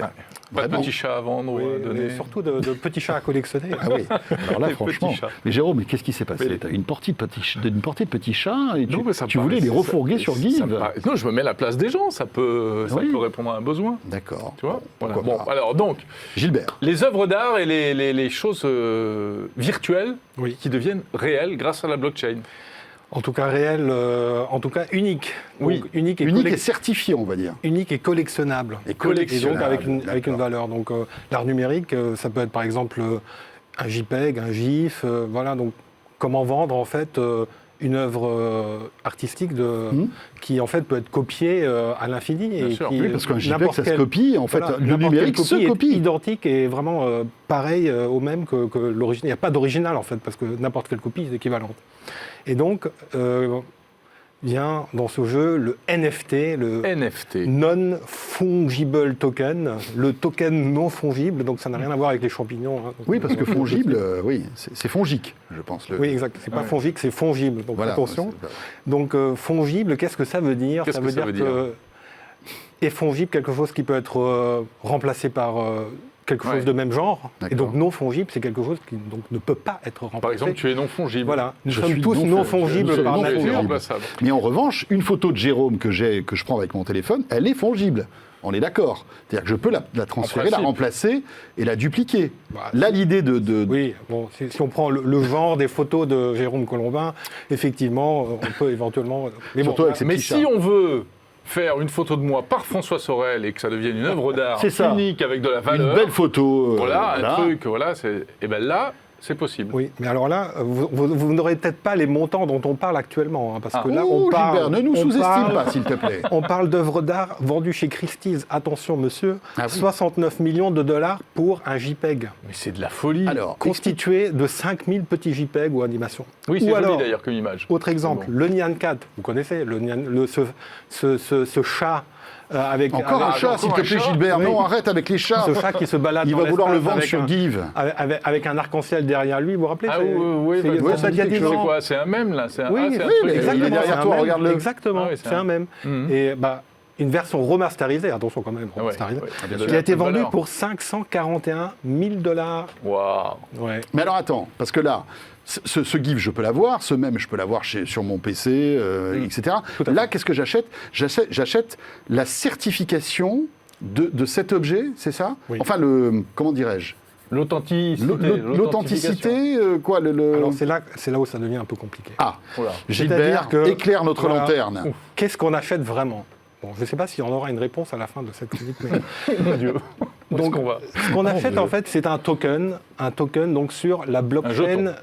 Pas de petits chats à vendre ou à donner. Et surtout de petits chats à collectionner. Ah oui, alors là Des franchement. petits chats. Mais Jérôme, mais qu'est-ce qui s'est passé? Tu as une portée de petits chats et Non, mais ça tu me voulais paraît- les refourguer sur Give. Non, je me mets à la place des gens, ça peut répondre à un besoin. D'accord. Tu vois voilà. Pourquoi Bon, pas. alors donc, Gilbert. les œuvres d'art et les choses virtuelles Oui. qui deviennent réelles grâce à la blockchain. En tout cas réel, en tout cas unique. Oui. Donc, unique Unique et certifié, on va dire. unique et collectionnable. Et Et donc avec une d'accord. valeur. Donc l'art numérique, ça peut être par exemple un JPEG, un GIF. Voilà, donc comment vendre en fait une œuvre artistique qui en fait peut être copiée à l'infini. Bien sûr. qui, Oui, parce qu'un JPEG, n'importe ça se quel- copie. En fait, voilà, le n'importe numérique quelle se copie est copie. identique et vraiment pareil au même que l'original. Il n'y a pas d'original en fait, parce que n'importe quelle copie est équivalente. Et donc, vient dans ce jeu le NFT, le NFT. Non-Fungible Token, le token non fongible, donc ça n'a rien à voir avec les champignons. Hein. Oui, parce que fongible, oui, c'est fongique, je pense. Oui, exact. C'est pas fongique, c'est fongible. Donc Voilà, attention. c'est- Donc fongible, qu'est-ce que ça veut dire? Qu'est-ce que ça veut dire que est fongible quelque chose qui peut être remplacé par quelque chose de même genre. Et D'accord. donc non fongible, c'est quelque chose qui donc, ne peut pas être remplacé. Par exemple, tu es non fongible. Voilà, nous Je sommes suis tous non non fongible. fongibles par Non Tu es nature. fongible. irremplaçable. Mais en revanche, une photo de Jérôme que je prends avec mon téléphone, elle est fongible. On est d'accord. C'est-à-dire que je peux la transférer, la principe. remplacer et la dupliquer. Bah, Là, l'idée de Oui, bon, si on prend le genre des photos de Jérôme Colombin, effectivement, on peut éventuellement... Mais Surtout avec ces Mais petits si chats. on veut faire une photo de moi par François Sorel et que ça devienne une œuvre d'art C'est ça. unique avec de la une valeur, belle photo. voilà, un truc, voilà, et ben là, c'est possible. Oui, mais alors là, vous n'aurez peut-être pas les montants dont on parle actuellement, hein, parce que là, Oh, on parle... Gilbert, ne nous on sous-estime parle- pas, s'il te plaît. On parle d'œuvres d'art vendues chez Christie's. Attention, monsieur, Ah oui. 69 millions de dollars pour un JPEG, Mais c'est de la folie. Alors, constitué de 5000 petits JPEG ou animations. oui, c'est ou joli alors, d'ailleurs comme image. autre exemple, Bon. le Nyan Cat, vous connaissez, ce chat avec... Encore un avec- chat, s'il te un plaît, chat. Gilbert. Oui. Non, arrête avec les chats. Ce chat qui se balade Il dans va vouloir le l'espace vendre avec sur un- Give. avec un arc-en-ciel derrière lui, vous vous rappelez Ah c'est- oui, c'est- bah, ça date d'il y a quelque 10 chose. c'est ans. quoi? C'est un mème là, c'est un, Oui, c'est un oui, truc. mais exactement. il est derrière c'est un toi, mème. regarde-le. Exactement, Ah oui, c'est un mème. Mhm. Et une version remasterisée, attention quand même, Ah ouais, remasterisée, ouais. qui a été vendue Valeur. pour 541 000 $. Waouh. Ouais. Mais alors attends, parce que là, ce GIF, je peux l'avoir, ce même, je peux l'avoir sur mon PC, etc. Tout à Là, qu'est-ce que j'achète? J'achète la certification de cet objet, c'est ça? Oui. Enfin, comment dirais-je? L'authenticité, quoi, Alors c'est là où ça devient un peu compliqué. Ah, Voilà. Gilbert, C'est-à-dire que- éclaire notre voilà. lanterne. Qu'est-ce qu'on achète vraiment? Bon, je ne sais pas si on aura une réponse à la fin de cette chronique. Mais... Mon Dieu. Donc, qu'on va. ce qu'on achète en fait, c'est un token donc sur la blockchain,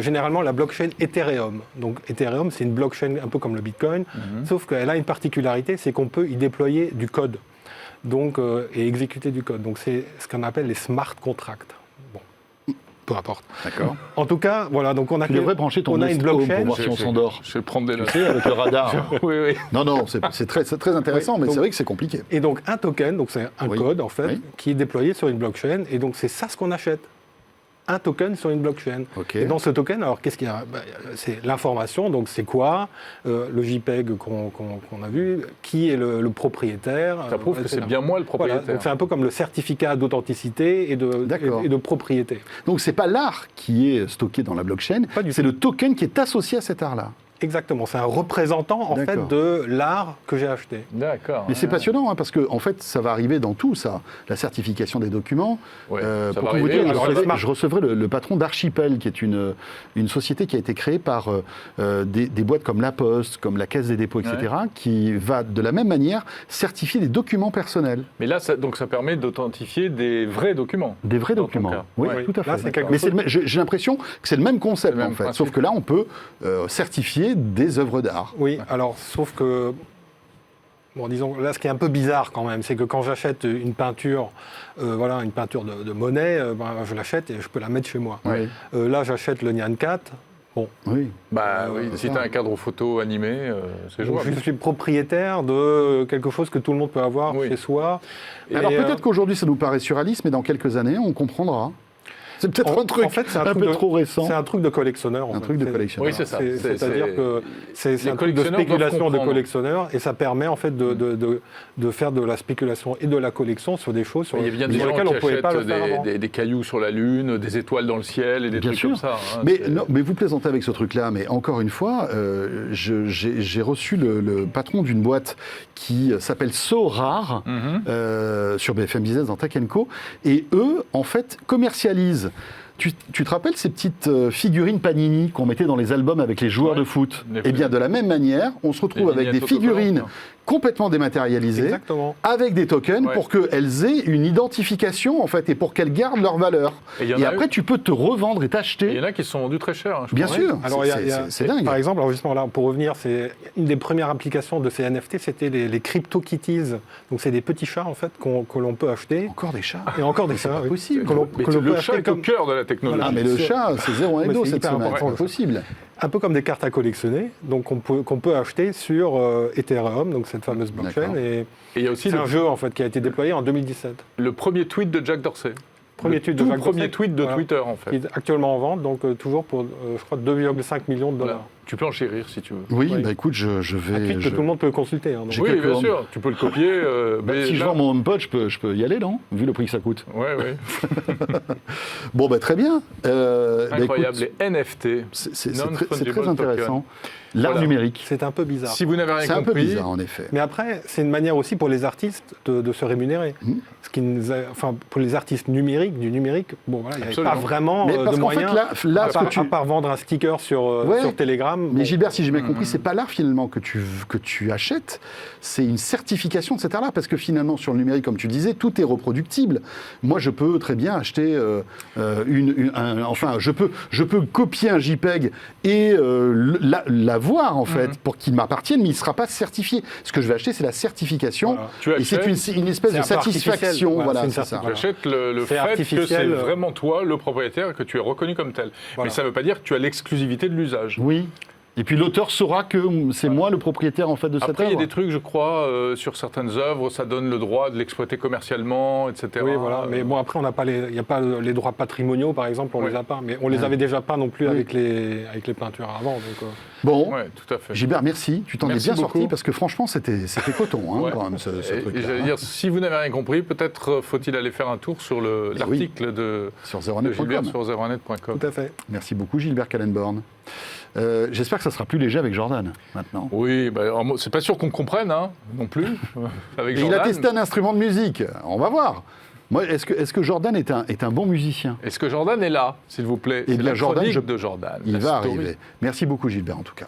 généralement la blockchain Ethereum. Donc Ethereum, c'est une blockchain un peu comme le Bitcoin, sauf qu'elle a une particularité, c'est qu'on peut y déployer du code, donc et exécuter du code. Donc c'est ce qu'on appelle les smart contracts. Bon, peu importe. D'accord. En tout cas, voilà. Donc on a Tu devrais brancher ton on a une Nest Home blockchain. pour voir si on s'endort. Je vais prendre des notes. Tu sais, avec le radar. Oui, oui. Non, c'est très intéressant, Oui, mais donc- c'est vrai que c'est compliqué. Et donc un token, donc c'est un Oui. code en fait, Oui. qui est déployé sur une blockchain. Et donc c'est ça ce qu'on achète. Un token sur une blockchain. Ok. Et dans ce token, alors qu'est-ce qu'il y a? C'est l'information, donc c'est quoi le JPEG qu'on a vu, qui est le propriétaire. Ça prouve que etc. c'est bien moi le Voilà, propriétaire. donc c'est un peu comme le certificat d'authenticité et D'accord. de propriété. Donc c'est pas l'art qui est stocké dans la blockchain, Pas du c'est le token qui est associé à cet art-là. Exactement, c'est un représentant en fait D'accord. de l'art que j'ai acheté. D'accord. Mais c'est passionnant, hein, parce que en fait, ça va arriver dans tout, ça. La certification des documents. Ouais, ça pour va tout vous arriver. dire, Alors, je recevrai le patron d'Archipel, qui est une société qui a été créée par des boîtes comme La Poste, comme la Caisse des dépôts, etc., qui va de la même manière certifier des documents personnels. Mais là, ça permet d'authentifier des vrais documents. Des vrais Dans ton documents. cas. Oui, Oui. tout à fait. Là, c'est quelque Mais chose- j'ai l'impression que c'est le même concept, C'est le même en fait. principe. Sauf que là, on peut certifier des œuvres d'art. Oui, alors sauf que, bon, disons, là ce qui est un peu bizarre quand même, c'est que quand j'achète une peinture, une peinture de Monet, je l'achète et je peux la mettre chez moi. Oui. Là, j'achète le Nyan Cat. Bon, Oui. Bah oui, si tu as un cadre photo animé, c'est jouable. je suis propriétaire de quelque chose que tout le monde peut avoir Oui. chez soi. Alors Et, peut-être qu'aujourd'hui, ça nous paraît surréaliste, mais dans quelques années, on comprendra. C'est peut-être un truc en fait, c'est un truc peu de- trop récent. C'est un truc de collectionneur. en Un fait. truc de collectionneur. Oui, c'est ça. C'est-à-dire que c'est les un truc de collectionneurs doivent spéculation de comprendre. collectionneur et ça permet en fait de faire de la spéculation et de la collection sur des choses sur, Il y a bien des sur gens lesquelles on qui ne pouvait pas le achètent faire avant. des cailloux sur la Lune, des étoiles dans le ciel et des Bien trucs sûr. comme ça. hein. Mais, C'est- non, mais vous plaisantez avec ce truc-là, mais encore une fois, j'ai reçu le patron d'une boîte qui s'appelle So Rare sur BFM Business dans Tech & Co. Et eux, en fait, commercialisent. Tu te rappelles ces petites figurines Panini qu'on mettait dans les albums avec les joueurs Ouais. de foot? Les- Eh bien, de la même manière, on se retrouve Les avec des vignettes figurines autocollantes. complètement dématérialisées, Exactement. avec des tokens Ouais. pour qu'elles aient une identification, en fait, et pour qu'elles gardent leur valeur. Et il y en Et a après, eu- tu peux te revendre et Il y t'acheter. en a qui se sont vendus très cher. hein, je Bien crois. sûr, Alors, c'est dingue. Par exemple, alors justement là, pour revenir, c'est une des premières applications de ces NFT, c'était les CryptoKitties. Donc c'est des petits chats en fait que l'on peut acheter. Encore des chats. Et encore des chats, oui. possible. Que l'on Mais que l'on peut le acheter chat est au comme- cœur de la technologie. Ah, mais le chat, c'est zéro Ouais, endo c'est cette hyper semaine, important, c'est possible. un peu comme des cartes à collectionner, donc qu'on peut acheter sur Ethereum, donc cette fameuse blockchain. D'accord. Et Et il y a aussi c'est un jeu en fait qui a été déployé en 2017. le premier tweet de Jack Dorsey. Premier tweet de tout Jack premier Dorsey. tweet de Voilà. Twitter, en fait. Qui est actuellement en vente, donc toujours pour, je crois, 2,5 millions de dollars. Voilà. Tu peux enchérir si tu veux. Oui, Oui. bah écoute, je Un vais. tweet que tout le monde peut consulter. hein, donc. J'ai Oui, quelques bien hommes. sûr. Tu peux le copier. Mais Si je là- vends mon HomePod, je peux y aller, non? Vu le prix que ça coûte. Ouais, ouais. Bon, bah très bien. Bah, Incroyable. écoute, Les NFT. c'est Non-fungible très intéressant. L'art Voilà. numérique. C'est un peu bizarre. Si vous n'avez rien C'est un peu compris, bizarre, en effet. Mais après, c'est une manière aussi pour les artistes de se rémunérer. Mhm. Ce qui enfin, pour les artistes numériques, du numérique, bon, voilà, il n'y avait Absolument. pas vraiment Mais de parce qu'en fait, moyens, là, à, ce part, que tu- à part vendre un sticker sur Ouais. Telegram. Mais bon. Gilbert, si j'ai bien compris, c'est pas l'art finalement que tu achètes, c'est une certification de cet art-là, parce que finalement sur le numérique, comme tu disais, tout est reproductible. Moi, je peux très bien acheter je peux copier un JPEG et l'avoir en fait pour qu'il m'appartienne, mais il ne sera pas certifié. Ce que je vais acheter, c'est la certification, Voilà. Tu et c'est achètes- une espèce C'est de un peu artificiel. satisfaction. Voilà, Voilà, c'est une c'est ça. certi- tu voilà. achètes le C'est fait que c'est artificiel. vraiment toi, le propriétaire, que tu es reconnu comme tel. Voilà. Mais ça ne veut pas dire que tu as l'exclusivité de l'usage. Oui. Et puis l'auteur saura que c'est moi le propriétaire en fait de cette Après, il y a œuvre. des trucs, je crois, sur certaines œuvres, ça donne le droit de l'exploiter commercialement, etc. Oui, voilà. Mais bon, après, il n'y a pas les droits patrimoniaux, par exemple, on Ouais. les a pas. Mais on les avait déjà pas non plus Oui. avec les peintures avant. Donc, Bon, Ouais, tout à fait. Gilbert, merci. Tu t'en es Merci bien sorti beaucoup. parce que franchement, c'était coton hein, Ouais. quand même ce Et truc-là. j'allais dire, si vous n'avez rien compris, peut-être faut-il aller faire un tour sur oui. l'article de Sur Gilbert 01net.com. sur 01net.com. tout à fait. Merci beaucoup Gilbert Kallenborn. J'espère que ça sera plus léger avec Jordan maintenant. Oui, bah, alors, moi, c'est pas sûr qu'on comprenne non plus. Avec Et il a Jordan. testé un instrument de musique. On va voir. Moi, est-ce que Jordan est un bon musicien? Est-ce que Jordan est là, s'il vous plaît? Eh C'est bien, la Jordan, chronique de Jordan. Il la va story. arriver. Merci beaucoup Gilbert en tout cas.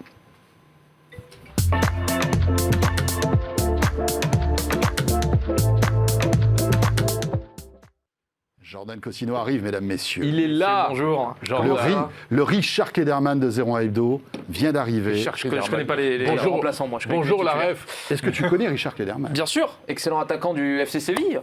Jordan Cosino arrive, mesdames, messieurs. Il est là. Bonjour. Jordan. Le Richard Klederman de 01 Hebdo vient d'arriver. Je connais pas les Bonjour. remplaçants, moi. Je connais Bonjour que les la titulaires. ref. Est-ce que tu connais Richard Klederman? Bien sûr, excellent attaquant du FC Séville.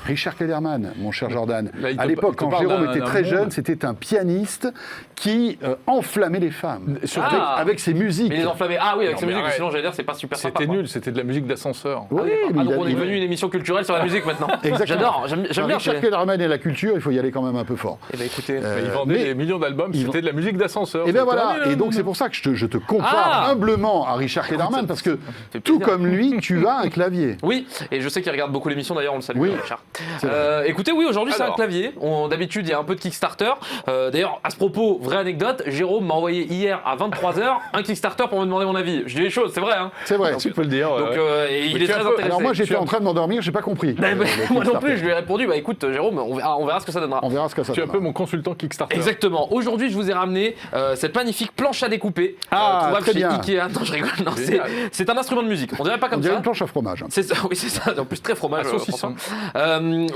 Richard Klederman, mon cher Jordan. Là, il te À l'époque, il te quand parle Jérôme d'un- était d'un très monde. jeune, c'était un pianiste qui enflammait les femmes. Surtout, Avec ses musiques. Mais les enflammés. Ah oui, avec Non, sa mais musique. arrête. Sinon, j'allais dire, c'est pas super sympa. c'était quoi. nul, c'était de la musique d'ascenseur. Oui, Ah, mais donc on est il a- devenu une émission culturelle sur la musique maintenant. Exactement. J'adore, j'aime bien. Richard Klederman et la culture, il faut y aller quand même un peu fort. Eh ben écoutez, Mais il vendait mais- des millions d'albums, il- c'était de la musique d'ascenseur. Et bien C'est voilà, terminé, et donc hein. c'est pour ça que je te compare Ah humblement à Richard Klederman, parce que fait tout plaisir. comme lui, tu as un clavier. oui, et je sais qu'il regarde beaucoup l'émission d'ailleurs, on le salue. Oui, cher. C'est Écoutez, oui, aujourd'hui c'est un Alors. clavier. D'habitude, il y a un peu de Kickstarter. D'ailleurs, à ce propos, vraie anecdote, Jérôme m'a envoyé hier à 23h un Kickstarter pour me demander mon avis. Je dis les choses, c'est vrai. Hein. C'est vrai. Tu peux le dire. Donc, et il est très intéressé. Alors moi, j'étais en train de m'endormir, j'ai pas compris. Moi non Kickstarter. plus, je lui ai répondu, bah écoute, Jérôme, on verra ce que ça donnera. On verra ce que ça Tu es un donnera. peu mon consultant Kickstarter. Exactement. Aujourd'hui, je vous ai ramené cette magnifique planche à découper. Ah, trouvable très chez bien. Ikea. Non, je rigole. Non, Génial. c'est un instrument de musique. On dirait pas On comme dirait ça. une planche à fromage. C'est ça, oui, c'est ça. En plus, très fromage. À saucisson.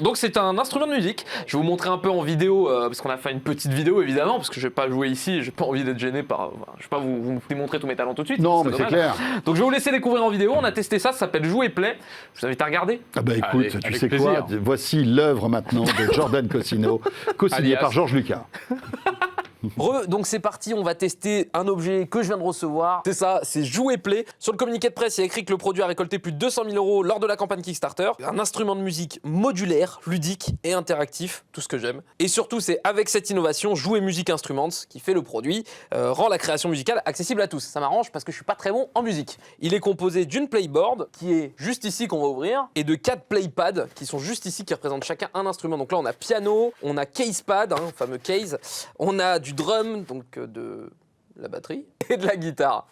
Donc, c'est un instrument de musique. Je vais vous montrer un peu en vidéo, parce qu'on a fait une petite vidéo, évidemment, parce que je vais pas jouer ici. J'ai pas envie d'être gêné par. Je vais pas vous démontrer tous mes talents tout de suite. Non, mais c'est dommage. clair. Donc, je vais vous laisser découvrir en vidéo. On a testé ça. Ça s'appelle Jouer Play. Je vous invite à regarder. Ah bah écoute, Allez, tu avec sais plaisir. quoi, voici l'œuvre maintenant de Jordan Cosino, co-signé Alias. par Georges Lucas. Donc c'est parti, on va tester un objet que je viens de recevoir. C'est ça, c'est Jouer Play. Sur le communiqué de presse, il y a écrit que le produit a récolté plus de 200 000 € lors de la campagne Kickstarter. Un instrument de musique modulaire, ludique et interactif, tout ce que j'aime. Et surtout, c'est avec cette innovation, Jouer Music Instruments, qui fait le produit, rend la création musicale accessible à tous. Ça m'arrange parce que je suis pas très bon en musique. Il est composé d'une playboard, qui est juste ici qu'on va ouvrir, et de 4 playpads, qui sont juste ici, qui représentent chacun un instrument. Donc là, on a piano, on a casepad, hein, fameux case, on a du drum, donc de la batterie, et de la guitare.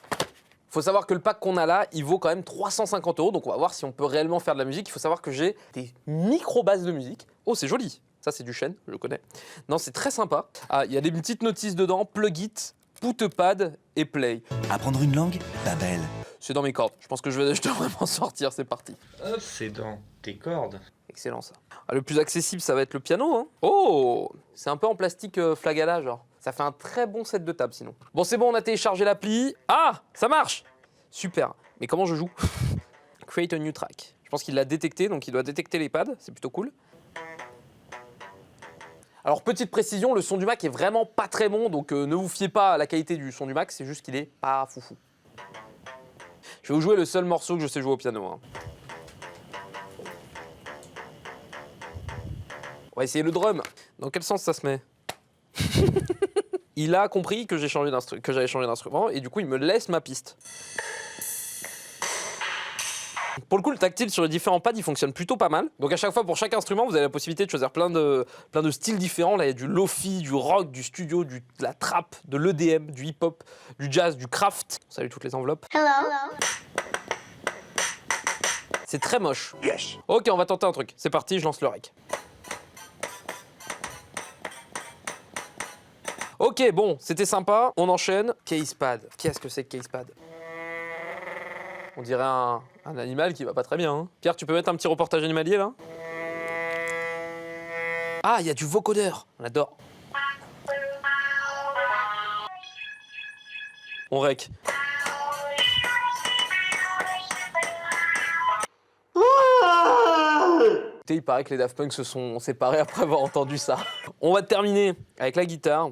Faut savoir que le pack qu'on a là, il vaut quand même 350 €, donc on va voir si on peut réellement faire de la musique. Il faut savoir que j'ai des micro-bases de musique. Oh, c'est joli. Ça, c'est du chêne, je le connais. Non, c'est très sympa. Ah, il y a des petites notices dedans, plug it, put a pad et play. Apprendre une langue, Babel. C'est dans mes cordes. Je pense que je devrais m'en sortir, c'est parti. C'est dans tes cordes. Excellent ça. Ah, le plus accessible, ça va être le piano. Hein. Oh, c'est un peu en plastique flagala, genre. Ça fait un très bon set de table sinon. Bon, c'est bon, on a téléchargé l'appli. Ah, ça marche. Super. Mais comment je joue? Create a new track. Je pense qu'il l'a détecté, donc il doit détecter les pads. C'est plutôt cool. Alors, petite précision, le son du Mac est vraiment pas très bon, donc ne vous fiez pas à la qualité du son du Mac, c'est juste qu'il est pas foufou. Je vais vous jouer le seul morceau que je sais jouer au piano. Hein. On va essayer le drum. Dans quel sens ça se met? Il a compris que j'avais changé d'instrument et du coup il me laisse ma piste. Pour le coup, le tactile sur les différents pads, il fonctionne plutôt pas mal. Donc à chaque fois, pour chaque instrument, vous avez la possibilité de choisir plein de styles différents. Là, il y a du lofi, du rock, du studio, de la trap, de l'EDM, du hip-hop, du jazz, du craft. Salut toutes les enveloppes. C'est très moche. Yes. Ok, on va tenter un truc. C'est parti, je lance le rec. Ok, bon, c'était sympa. On enchaîne. Casepad. Qu'est-ce que c'est que casepad? On dirait un animal qui va pas très bien. Hein. Pierre, tu peux mettre un petit reportage animalier là? Ah, il y a du vocodeur. On adore. On rec. Il paraît que les Daft Punk se sont séparés après avoir entendu ça. On va terminer avec la guitare.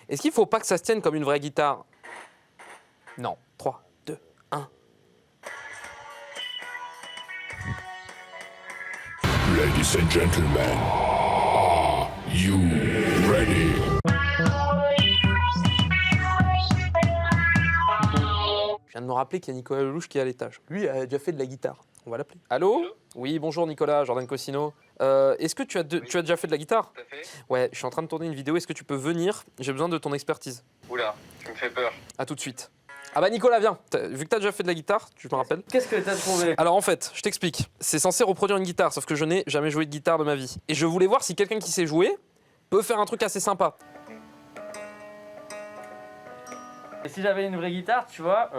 Est-ce qu'il faut pas que ça se tienne comme une vraie guitare? Non. 3, 2, 1. Ladies and gentlemen, are you ready? Je viens de me rappeler qu'il y a Nicolas Lelouch qui est à l'étage. Lui a déjà fait de la guitare. On va l'appeler. Allô? Oui, bonjour Nicolas, Jordan Cosino. Est-ce que tu as déjà fait de la guitare? Tout à fait. Ouais, je suis en train de tourner une vidéo. Est-ce que tu peux venir? J'ai besoin de ton expertise. Oula, tu me fais peur. À tout de suite. Ah bah Nicolas, viens. Vu que t'as déjà fait de la guitare, tu me rappelles. Qu'est-ce que t'as trouvé? Alors en fait, je t'explique. C'est censé reproduire une guitare, sauf que je n'ai jamais joué de guitare de ma vie. Et je voulais voir si quelqu'un qui sait jouer peut faire un truc assez sympa. Et si j'avais une vraie guitare, tu vois,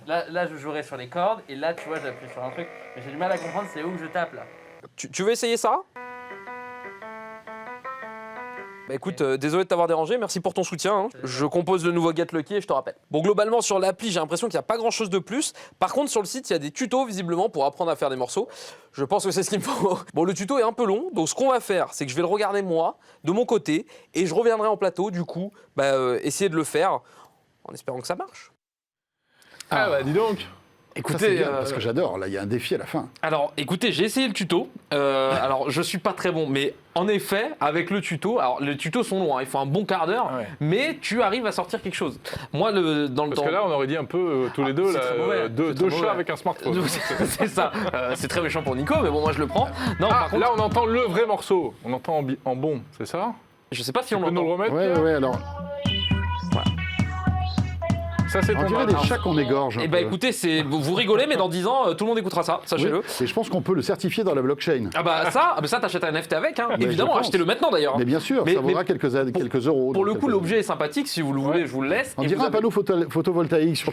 là je jouerais sur les cordes, et là tu vois j'appuie sur un truc, mais j'ai du mal à comprendre c'est où que je tape là. Tu veux essayer ça? Bah écoute, désolé de t'avoir dérangé, merci pour ton soutien. Hein. Je compose le nouveau Get Lucky et je te rappelle. Bon, globalement, sur l'appli, j'ai l'impression qu'il n'y a pas grand-chose de plus. Par contre, sur le site, il y a des tutos, visiblement, pour apprendre à faire des morceaux. Je pense que c'est ce qu'il me faut. Bon, le tuto est un peu long, donc ce qu'on va faire, c'est que je vais le regarder moi, de mon côté, et je reviendrai en plateau, du coup, essayer de le faire, en espérant que ça marche. Ah bah dis donc. Écoutez, ça, c'est bien, parce que j'adore. Là, il y a un défi à la fin. Alors, écoutez, j'ai essayé le tuto. Alors, je suis pas très bon, mais en effet, avec le tuto, alors les tutos sont longs, hein, il faut un bon quart d'heure, mais tu arrives à sortir quelque chose. Moi, dans le Parce que là, on aurait dit un peu tous les deux, là, deux chats avec un smartphone. C'est ça. C'est très méchant pour Nico, mais bon, moi je le prends. Non, par contre, là, on entend le vrai morceau. On entend en bon, c'est ça? Je sais pas si on peut nous le l'entend. remettre? Ouais, alors. Ça, c'est On ton dirait des chats qu'on égorge. Eh ben écoutez, vous rigolez, mais dans 10 ans, tout le monde écoutera ça, sachez-le. Oui, et je pense qu'on peut le certifier dans la blockchain. Ah bah ça t'achètes un NFT avec, hein. Évidemment, achetez-le maintenant d'ailleurs. Mais bien sûr, ça vaudra quelques euros. Pour le coup, l'objet est sympathique, si vous le voulez, je vous le laisse. On dirait un panneau photovoltaïque.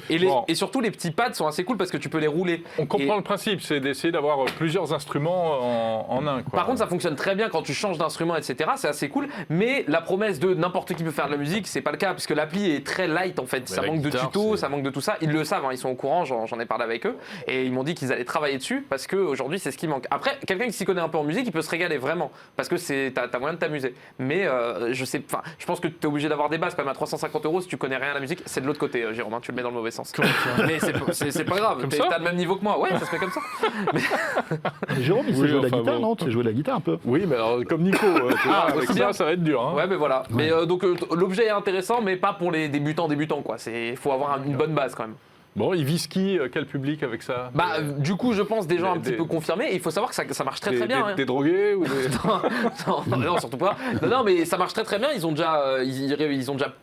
Et surtout, les petits pads sont assez cool parce que tu peux les rouler. On comprend le principe, c'est d'essayer d'avoir plusieurs instruments en un. Quoi. Par contre, ça fonctionne très bien quand tu changes d'instrument, etc. C'est assez cool, mais la promesse de n'importe qui peut faire de la musique, c'est pas le cas, parce que l'appli est très light en fait. Ça manque de tutos, ça manque de tout ça. Ils le savent, hein, ils sont au courant, j'en ai parlé avec eux, et ils m'ont dit qu'ils allaient travailler dessus parce qu'aujourd'hui c'est ce qui manque. Après, quelqu'un qui s'y connaît un peu en musique, il peut se régaler vraiment, parce que t'as moyen de t'amuser. Mais je pense que tu es obligé d'avoir des bases quand même à 350 € si tu connais rien à la musique. C'est de l'autre côté, Jérôme, hein, tu le mets dans le mauvais sens. Mais c'est pas grave, t'as le même niveau que moi. Ouais, ça se fait comme ça. Jérôme, il sait jouer de la guitare, non? Tu sais jouer de la guitare un peu? Oui, mais alors, comme Nico, avec ça va être dur. Hein. Ouais, mais voilà. Mais donc l'objet est intéressant, mais pas pour les débutants quoi. Il faut avoir une bonne base quand même. Bon, il vise qui, quel public avec ça? Du coup, je pense des gens un petit peu confirmés. Et il faut savoir que ça marche très bien. Des drogués ou des... non, surtout pas. Non, mais ça marche très bien. Ils ont déjà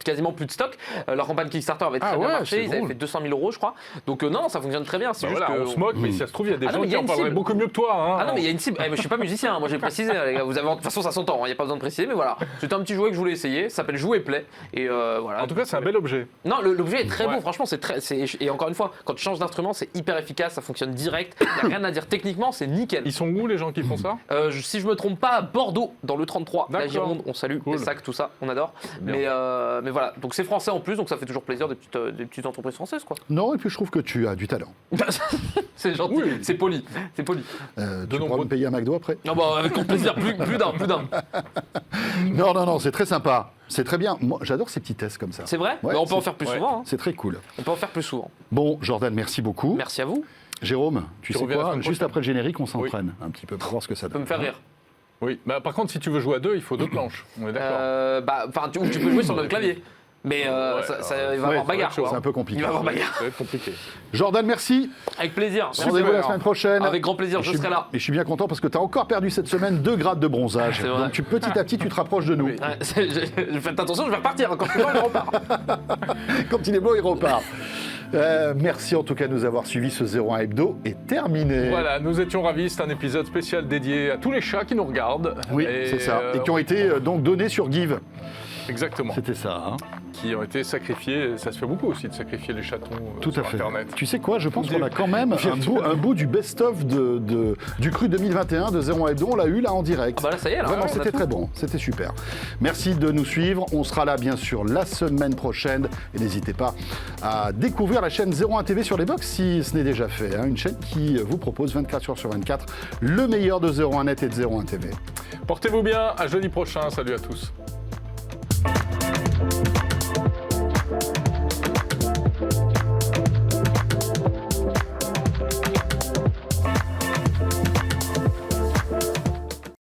quasiment plus de stock. Leur campagne Kickstarter avait très bien marché. Ils avaient fait 200 000 €, je crois. Donc non, ça fonctionne très bien. C'est juste on se moque, mais si ça se trouve, il y a des gens qui en parleraient beaucoup mieux que toi. Hein. Ah non, mais il y a une cible. Je suis pas musicien. Hein. Moi, j'ai précisé. Les gars. De toute façon, ça s'entend. Il n'y a pas besoin de préciser. Mais voilà, c'était un petit jouet que je voulais essayer. Ça s'appelle Jouet Play. Et voilà. En tout cas, c'est un bel objet. Non, l'objet est très beau. Franchement, et encore une fois, quand tu changes d'instrument, c'est hyper efficace, ça fonctionne direct, il n'y a rien à dire techniquement, c'est nickel. Ils sont où les gens qui font ça? Si je me trompe pas, à Bordeaux, dans le 33, la Gironde, on salue, cool. Les sacs, tout ça, on adore. Mais voilà, donc c'est français en plus, donc ça fait toujours plaisir des petites entreprises françaises quoi. Non, et puis je trouve que tu as du talent. C'est gentil, c'est poli. Tu pourras me payer un McDo après? Non, avec grand plaisir, plus d'un. Non, c'est très sympa. C'est très bien. Moi, j'adore ces petits tests comme ça. C'est vrai? Ouais, on peut en faire plus souvent. Hein. C'est très cool. On peut en faire plus souvent. Bon, Jordan, merci beaucoup. Merci à vous. Jérôme, tu sais quoi? Juste après le générique, on s'entraîne un petit peu pour voir ce que ça donne. Ça peut me faire rire. Oui, par contre, si tu veux jouer à deux, il faut deux planches. On est d'accord. Tu peux jouer sur notre clavier. Mais il va y avoir bagarre. C'est un peu compliqué. Il va y avoir bagarre. Ça va être compliqué. Jordan, merci. Avec plaisir. Rendez-vous la semaine prochaine. Avec grand plaisir, je serai là. Et je suis bien content parce que tu as encore perdu cette semaine 2 grades de bronzage. Donc petit à petit, tu te rapproches de nous. Faites attention, je vais repartir. Quand il est blanc, il repart. Quand il est blanc, il repart. Merci en tout cas de nous avoir suivis. Ce 01 Hebdo est terminé. Voilà, nous étions ravis. C'est un épisode spécial dédié à tous les chats qui nous regardent. Oui, c'est ça. Et qui ont été donc donnés sur Give. Exactement. C'était ça. Hein. Qui ont été sacrifiés. Ça se fait beaucoup aussi de sacrifier les chatons tout sur à fait. Internet. Tu sais quoi, je pense qu'on a quand même un bout du best-of du cru 2021 de 01 Hebdo. On l'a eu là en direct. Ah bah là, ça y est. Alors, vraiment, c'était très bon. C'était super. Merci de nous suivre. On sera là, bien sûr, la semaine prochaine. Et n'hésitez pas à découvrir la chaîne 01 TV sur les box si ce n'est déjà fait. Hein. Une chaîne qui vous propose 24 heures sur 24 le meilleur de 01net et de 01 TV. Portez-vous bien. À jeudi prochain. Salut à tous.